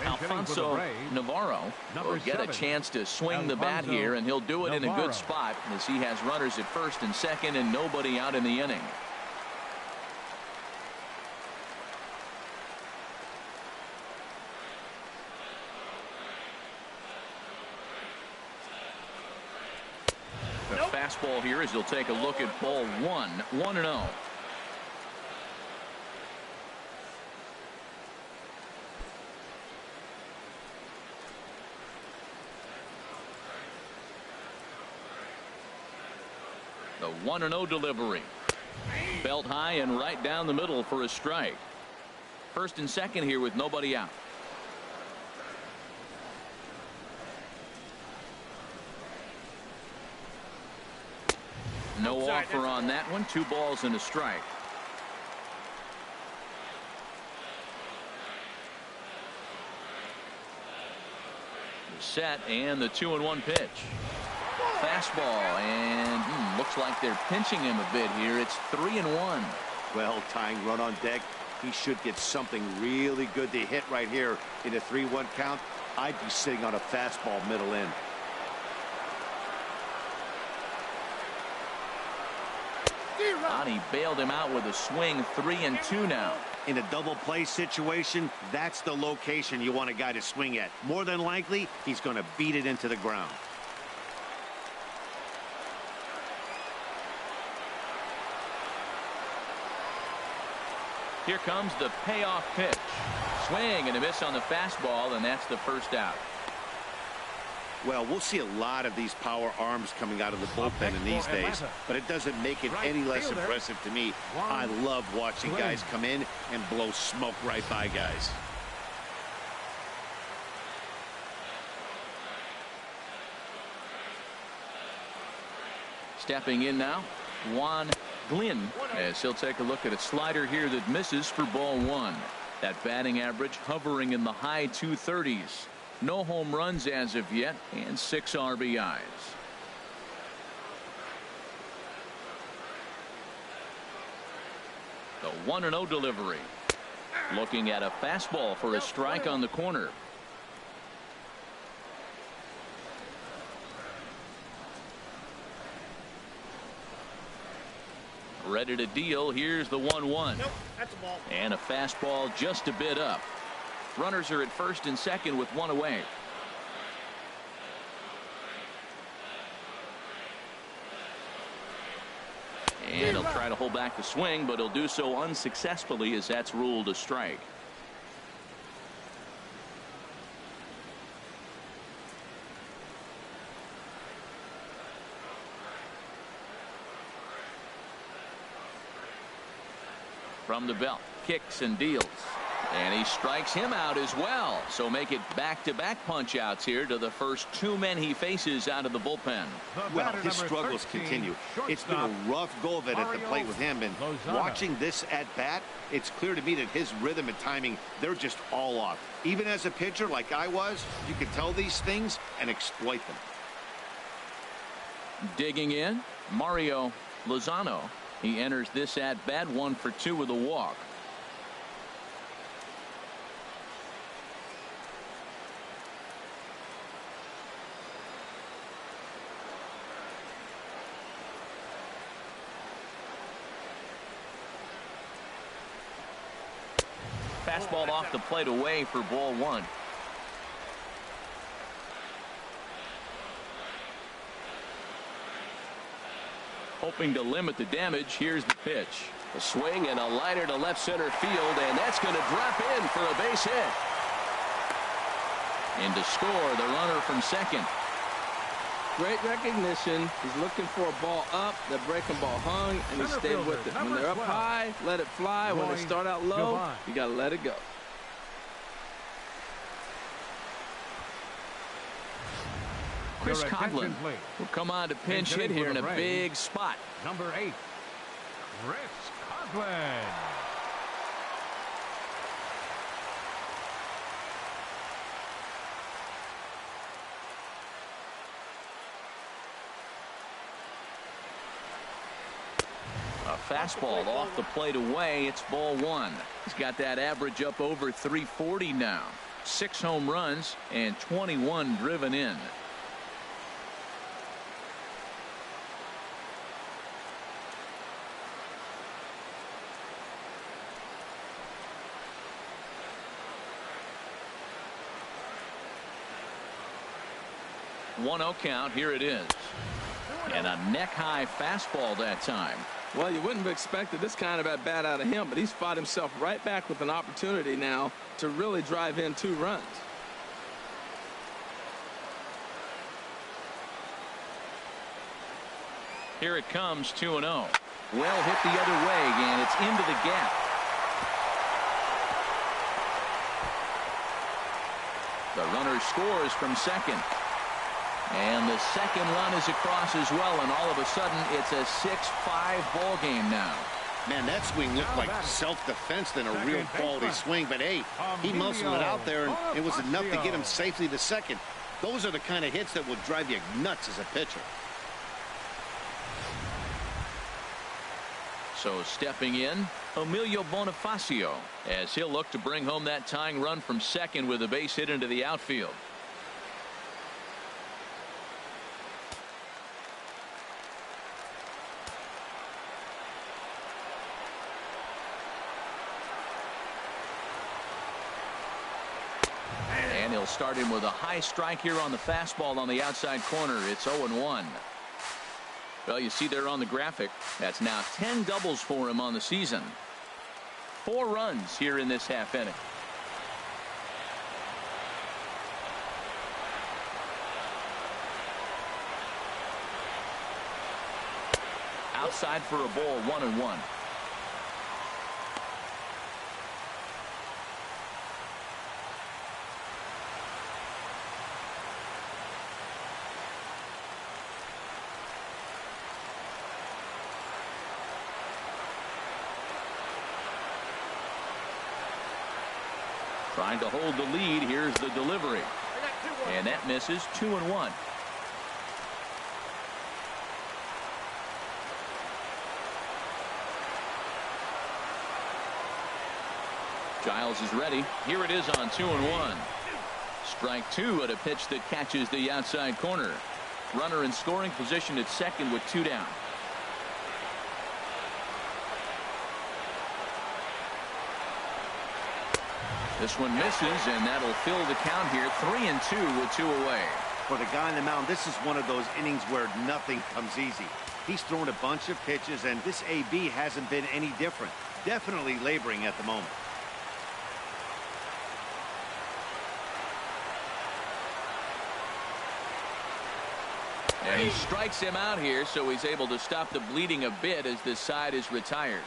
Speaker 1: Alfonso Navarro will get a chance to swing the bat here, and he'll do it in a good spot as he has runners at first and second and nobody out in the inning. The fastball here as he'll take a look at ball 1-0. The 1-0 delivery. Belt high and right down the middle for a strike. First and second here with nobody out. No offer on that one. 2 balls and a strike. Set and the 2-1 pitch. Fastball, and looks like they're pinching him a bit here. It's 3-1.
Speaker 3: Well, tying run on deck. He should get something really good to hit right here in a 3-1 count. I'd be sitting on a fastball middle in.
Speaker 1: He bailed him out with a swing. 3-2 now.
Speaker 3: In a double play situation, that's the location you want a guy to swing at. More than likely, he's going to beat it into the ground.
Speaker 1: Here comes the payoff pitch. Swing and a miss on the fastball, and that's the first out.
Speaker 3: Well, we'll see a lot of these power arms coming out of the bullpen in these days, but it doesn't make it any less impressive to me. I love watching guys come in and blow smoke right by guys.
Speaker 1: Stepping in now, Juan Glynn, as he'll take a look at a slider here that misses for ball 1. That batting average hovering in the high 230s. No home runs as of yet, and 6 RBIs. The 1-0 delivery. Looking at a fastball for a strike on the corner. Ready to deal. Here's the 1-1.
Speaker 4: Nope, that's a ball.
Speaker 1: And a fastball just a bit up. Runners are at first and second with 1 away. And he'll try to hold back the swing, but he'll do so unsuccessfully as that's ruled a strike. From the belt, kicks and deals. And he strikes him out as well. So make it back-to-back punch outs here to the first 2 men he faces out of the bullpen.
Speaker 3: Well, his struggles continue. It's been a rough go of it at the plate with him, and watching this at bat, it's clear to me that his rhythm and timing, they're just all off. Even as a pitcher like I was, you can tell these things and exploit them.
Speaker 1: Digging in, Mario Lozano. He enters this at bat 1 for 2 with a walk. Fastball off the plate away for ball one. Hoping to limit the damage. Here's the pitch.
Speaker 7: A swing and a liner to left center field, and that's going to drop in for a base hit.
Speaker 1: And to score, the runner from second.
Speaker 2: Great recognition. He's looking for a ball up. That breaking ball hung, and he stayed with it. When they're up high, let it fly. When they start out low, you got to let it go.
Speaker 1: Chris Coughlin will come on to pinch hit here in a big spot.
Speaker 5: Number 8, Chris Coughlin.
Speaker 1: A fastball off the plate away. It's ball one. He's got that average up over 340 now. 6 home runs and 21 driven in. One-0 count. Here it is. And a neck-high fastball that time.
Speaker 2: Well, you wouldn't have expected this kind of at bat out of him, but he's fought himself right back with an opportunity now to really drive in 2 runs.
Speaker 1: Here it comes, 2-0. Well hit the other way, and it's into the gap. The runner scores from second. And the second run is across as well, and all of a sudden it's a 6-5 ball game now.
Speaker 3: Man, that swing looked like self-defense than a real quality swing, but hey, he muscled it out there, and it was enough to get him safely to second. Those are the kind of hits that will drive you nuts as a pitcher.
Speaker 1: So stepping in, Emilio Bonifacio, as he'll look to bring home that tying run from second with a base hit into the outfield. And he'll start him with a high strike here on the fastball on the outside corner. It's 0-1. Well, you see there on the graphic, that's now 10 doubles for him on the season. 4 runs here in this half inning. Outside for a ball, 1-1. Trying to hold the lead. Here's the delivery. And that misses. 2-1. Giles is ready. Here it is on 2-1. Strike 2 at a pitch that catches the outside corner. Runner in scoring position at second with 2 down. This one misses, and that'll fill the count here. 3-2 with 2 away.
Speaker 6: For the guy on the mound, this is one of those innings where nothing comes easy. He's thrown a bunch of pitches, and this AB hasn't been any different. Definitely laboring at the moment.
Speaker 1: And he strikes him out here, so he's able to stop the bleeding a bit as this side is retired.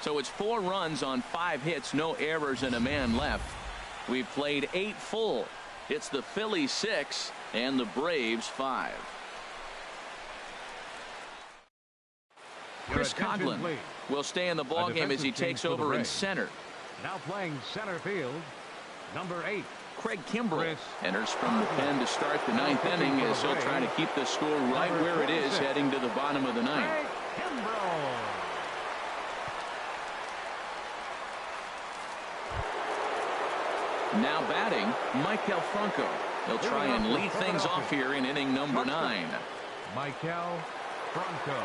Speaker 1: So it's 4 runs on 5 hits, no errors, and a man left. We've played 8 full. It's the Phillies 6 and the Braves 5. Chris Coughlin will stay in the ballgame as he takes over in center.
Speaker 5: Now playing center field, number 8.
Speaker 1: Craig Kimbrell enters from the pen to start the 9th inning as he'll try to keep the score right where it is heading to the bottom of the 9th. Now batting, Michael Franco. He'll try and lead things off here in inning number 9.
Speaker 5: Michael Franco.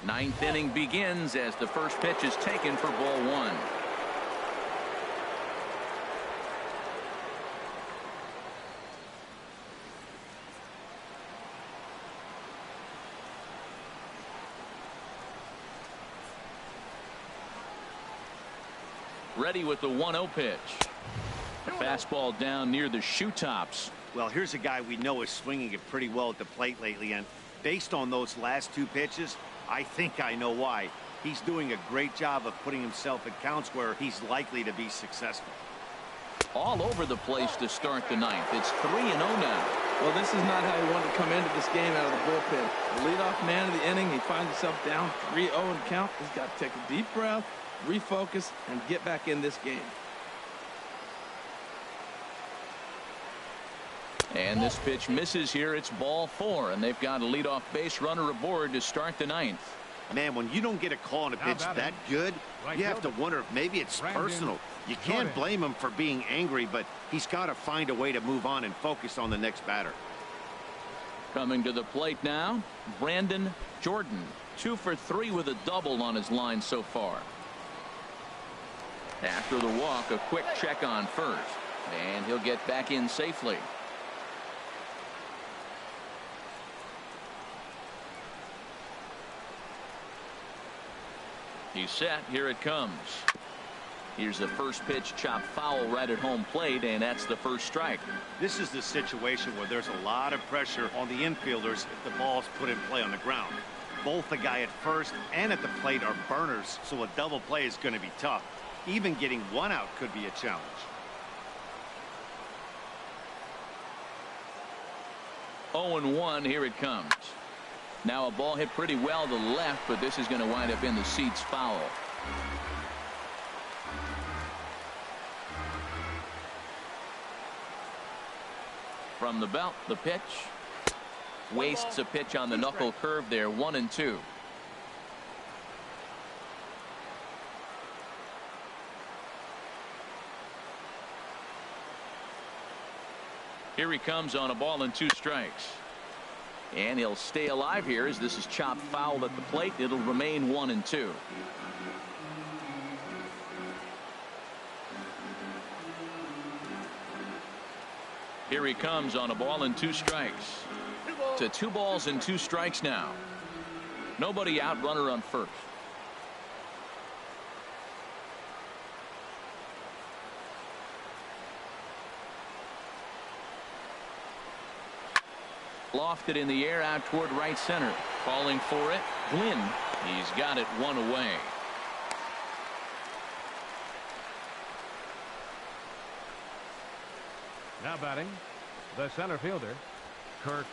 Speaker 1: Ninth inning begins as the first pitch is taken for ball one. Ready with the 1-0 pitch. A fastball down near the shoe tops.
Speaker 6: Well, here's a guy we know is swinging it pretty well at the plate lately, and based on those last two pitches, I think I know why. He's doing a great job of putting himself in counts where he's likely to be successful.
Speaker 1: All over the place to start the ninth. It's 3-0 now.
Speaker 2: Well, this is not how he wanted to come into this game out of the bullpen. The leadoff man of the inning, he finds himself down 3-0 in count. He's got to take a deep breath, refocus, and get back in this game.
Speaker 1: And this pitch misses here. It's ball 4, and they've got a leadoff base runner aboard to start the ninth.
Speaker 6: Man, when you don't get a call on a pitch that good, you have to wonder if maybe it's personal. You can't blame him for being angry, but he's got to find a way to move on and focus on the next batter.
Speaker 1: Coming to the plate now, Brandon Jordan. 2 for 3 with a double on his line so far. After the walk, a quick check on first, and he'll get back in safely. He's set. Here it comes. Here's the first pitch, chopped foul right at home plate, and that's the first strike.
Speaker 6: This is the situation where there's a lot of pressure on the infielders if the ball's put in play on the ground. Both the guy at first and at the plate are burners, so a double play is going to be tough. Even getting one out could be a challenge.
Speaker 1: Oh, 0-1. Here it comes. Now a ball hit pretty well to the left, but this is going to wind up in the seats foul. From the belt, the pitch. Wastes a pitch on the knuckle curve there. 1-2. Here he comes on a ball and 2 strikes. And he'll stay alive here as this is chopped foul at the plate. It'll remain 1-2. Here he comes on a ball and 2 strikes. To 2 balls and 2 strikes now. Nobody out, runner on first. Lofted in the air out toward right center. Calling for it. Glynn. He's got it 1 away.
Speaker 5: Now batting, the center fielder, Kirk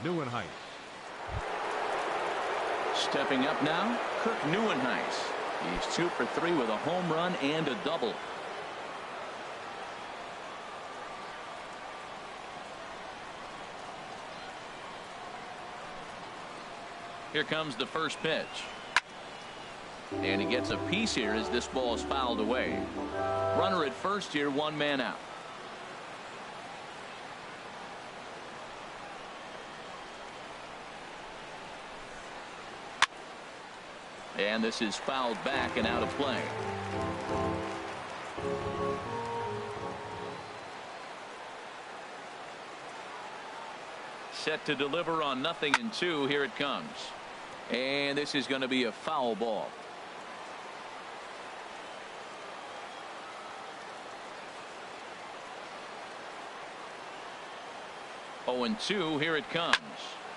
Speaker 5: Neuenhuis.
Speaker 1: Stepping up now, Kirk Neuenhuis. He's 2 for 3 with a home run and a double. Here comes the first pitch. And he gets a piece here as this ball is fouled away. Runner at first here, 1 man out. And this is fouled back and out of play. Set to deliver on 0-2. Here it comes. And this is going to be a foul ball. Oh, 2. Here it comes.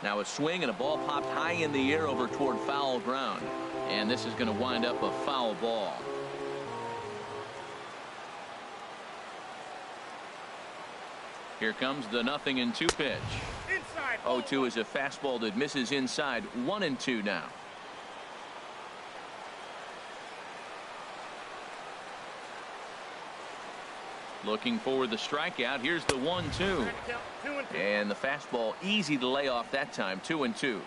Speaker 1: Now a swing and a ball popped high in the air over toward foul ground. And this is going to wind up a foul ball. Here comes the 0-2 pitch. 0-2 is a fastball that misses inside. 1-2 now. Looking for the strikeout. Here's the 1-2. And the fastball easy to lay off that time. 2-2.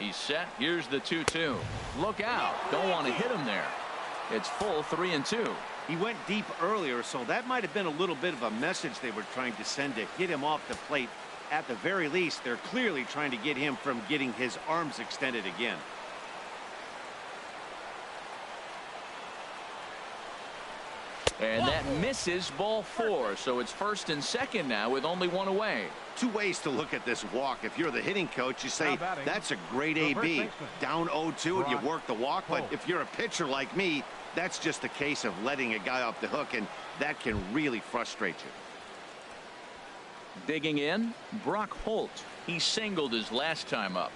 Speaker 1: He's set. Here's the 2-2. Look out. Don't want to hit him there. It's full 3-2.
Speaker 6: He went deep earlier, so that might have been a little bit of a message they were trying to send to get him off the plate. At the very least, they're clearly trying to get him from getting his arms extended again.
Speaker 1: And that misses, ball 4. So it's first and second now with only one away.
Speaker 3: Two ways to look at this walk. If you're the hitting coach, you say, that's a great AB. Down 0-2 and you work the walk. But if you're a pitcher like me, that's just a case of letting a guy off the hook, and that can really frustrate you.
Speaker 1: Digging in, Brock Holt. He singled his last time up.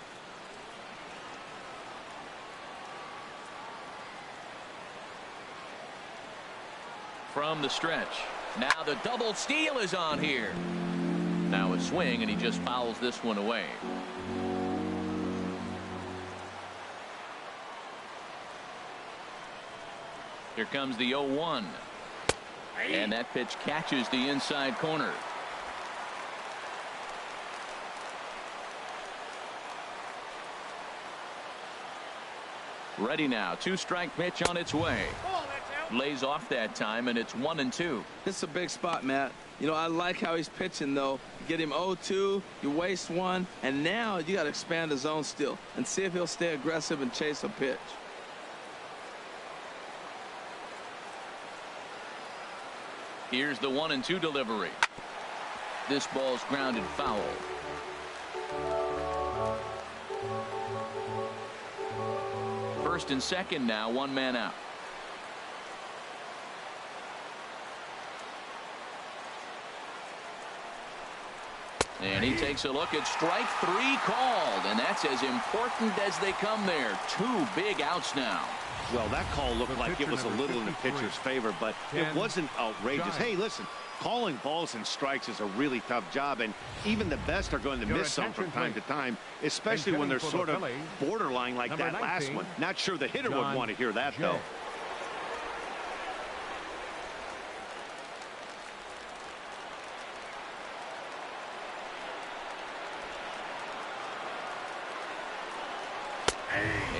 Speaker 1: From the stretch. Now the double steal is on here. Now a swing, and he just fouls this one away. Here comes the 0-1. And that pitch catches the inside corner. Ready now. 2-strike pitch on its way. Lays off that time, and it's 1-2.
Speaker 2: This is a big spot, Matt. You know, I like how he's pitching, though. Get him 0-2, you waste one, and now you got to expand the zone still and see if he'll stay aggressive and chase a pitch.
Speaker 1: Here's the 1-2 delivery. This ball's grounded foul. First and second now, one man out. And he takes a look at strike 3 called, and that's as important as they come there. 2 big outs now.
Speaker 6: Well, that call looked like it was a little in the pitcher's favor, but it wasn't outrageous. Hey, listen, calling balls and strikes is a really tough job, and even the best are going to miss some from time to time, especially when they're sort of borderline like that last one. Not sure the hitter would want to hear that, though.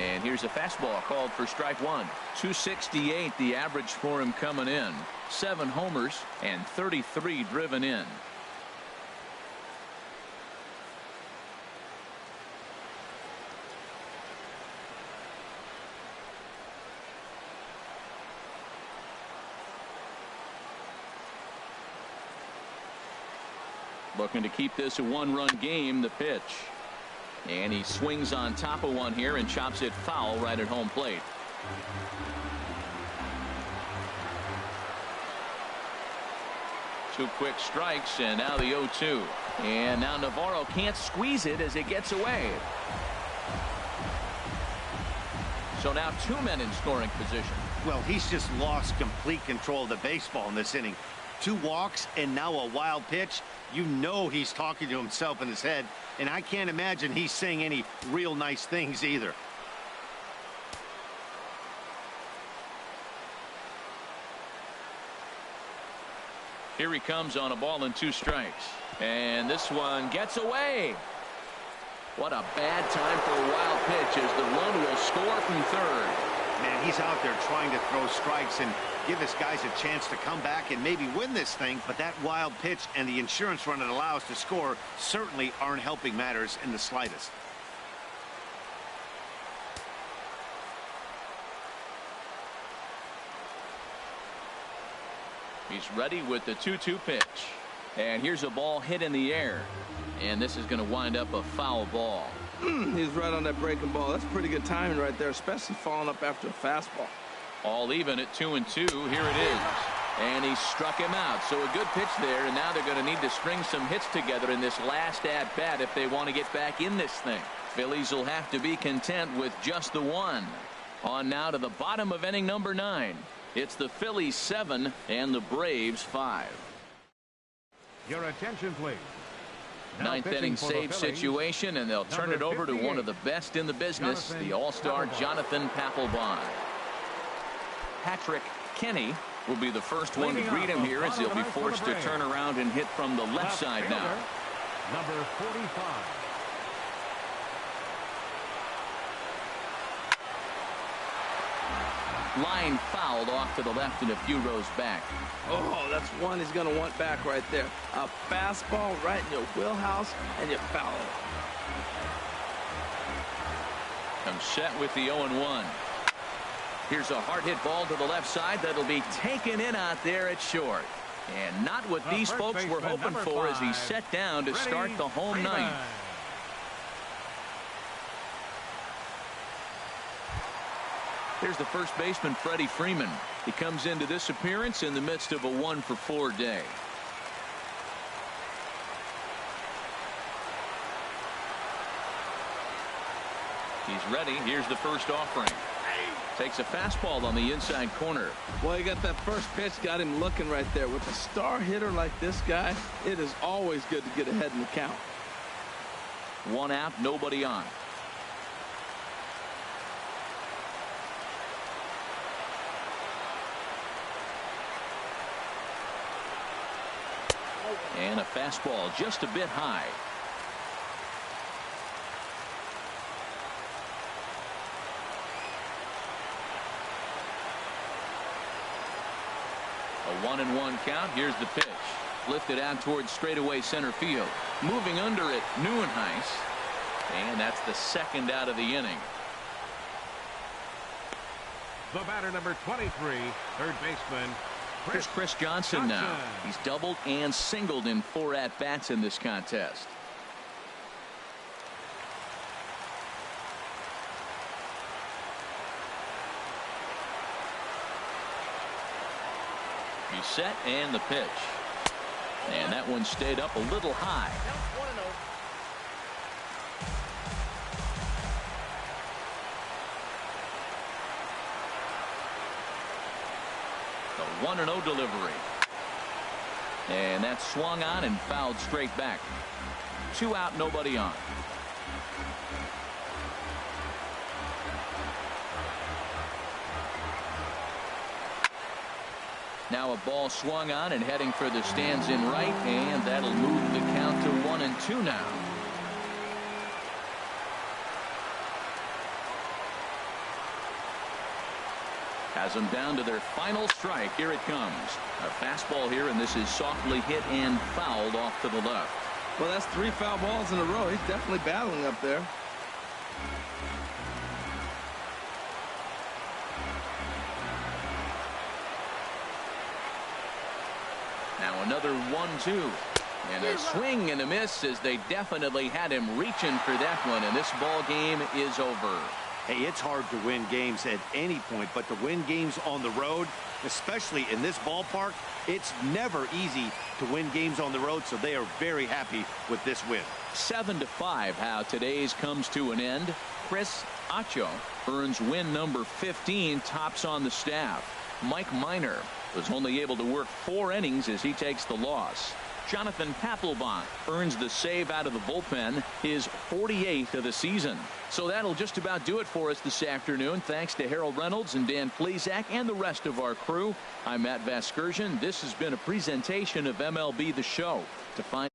Speaker 1: And here's a fastball called for strike 1. 268 the average for him coming in. 7 homers and 33 driven in. Looking to keep this a 1-run game. The pitch. And he swings on top of one here and chops it foul right at home plate. Two quick strikes, and now the 0-2. And now Navarro can't squeeze it as it gets away. So now 2 men in scoring position.
Speaker 6: Well, he's just lost complete control of the baseball in this inning. 2 walks and now a wild pitch. You know he's talking to himself in his head, and I can't imagine he's saying any real nice things either.
Speaker 1: Here he comes on a ball and 2 strikes. And this one gets away. What a bad time for a wild pitch as the run will score from third.
Speaker 6: Man, he's out there trying to throw strikes and give his guys a chance to come back and maybe win this thing, but that wild pitch and the insurance run it allows to score certainly aren't helping matters in the slightest.
Speaker 1: He's ready with the 2-2 pitch. And here's a ball hit in the air. And this is going to wind up a foul ball.
Speaker 2: He's right on that breaking ball. That's pretty good timing right there, especially following up after a fastball.
Speaker 1: All even at 2-2. Here it is. And he struck him out. So a good pitch there, and now they're going to need to string some hits together in this last at-bat if they want to get back in this thing. Phillies will have to be content with just the 1. On now to the bottom of inning number 9. It's the Phillies 7 and the Braves 5.
Speaker 5: Your attention, please.
Speaker 1: Ninth inning save situation, and they'll turn it over to one of the best in the business, the all-star Jonathan Papelbon. Patrick Kenny will be the first one to greet him here as he'll be forced to turn around and hit from the left side now.
Speaker 5: Number 45.
Speaker 1: Line fouled off to the left and a few rows back.
Speaker 2: Oh, that's one he's going to want back right there. A fastball right in your wheelhouse, and you foul it.
Speaker 1: Comes set with the 0-1. Here's a hard hit ball to the left side that'll be taken in out there at short. And not what these folks were hoping for as he set down to start the home ninth. Here's the first baseman, Freddie Freeman. He comes into this appearance in the midst of a 1-for-4 day. He's ready. Here's the first offering. Takes a fastball on the inside corner.
Speaker 2: Well, he got that first pitch, got him looking right there. With a star hitter like this guy, it is always good to get ahead in the count.
Speaker 1: 1 out, nobody on. And a fastball just a bit high. A 1-1 count. Here's the pitch. Lifted out towards straightaway center field. Moving under it, Neuenhuis. And that's the second out of the inning.
Speaker 5: The batter, number 23, third baseman.
Speaker 1: Here's Chris Johnson now. He's doubled and singled in 4 at-bats in this contest. He's set and the pitch. And that one stayed up a little high. The 1-0 delivery. And that swung on and fouled straight back. 2 out, nobody on. Now a ball swung on and heading for the stands in right, and that'll move the count to 1-2 now. Has them down to their final strike. Here it comes. A fastball here, and this is softly hit and fouled off to the left.
Speaker 2: Well, that's 3 foul balls in a row. He's definitely battling up there.
Speaker 1: Now another 1-2. And a swing and a miss as they definitely had him reaching for that one, and this ball game is over.
Speaker 3: Hey, it's hard to win games at any point, but to win games on the road, especially in this ballpark, it's never easy to win games on the road, so they are very happy with this win.
Speaker 1: 7-5 how today's comes to an end. Chris Acho earns win number 15, tops on the staff. Mike Minor was only able to work 4 innings as he takes the loss. Jonathan Papelbon earns the save out of the bullpen, his 48th of the season. So that'll just about do it for us this afternoon. Thanks to Harold Reynolds and Dan Plesac and the rest of our crew. I'm Matt Vasgersian. This has been a presentation of MLB The Show. To find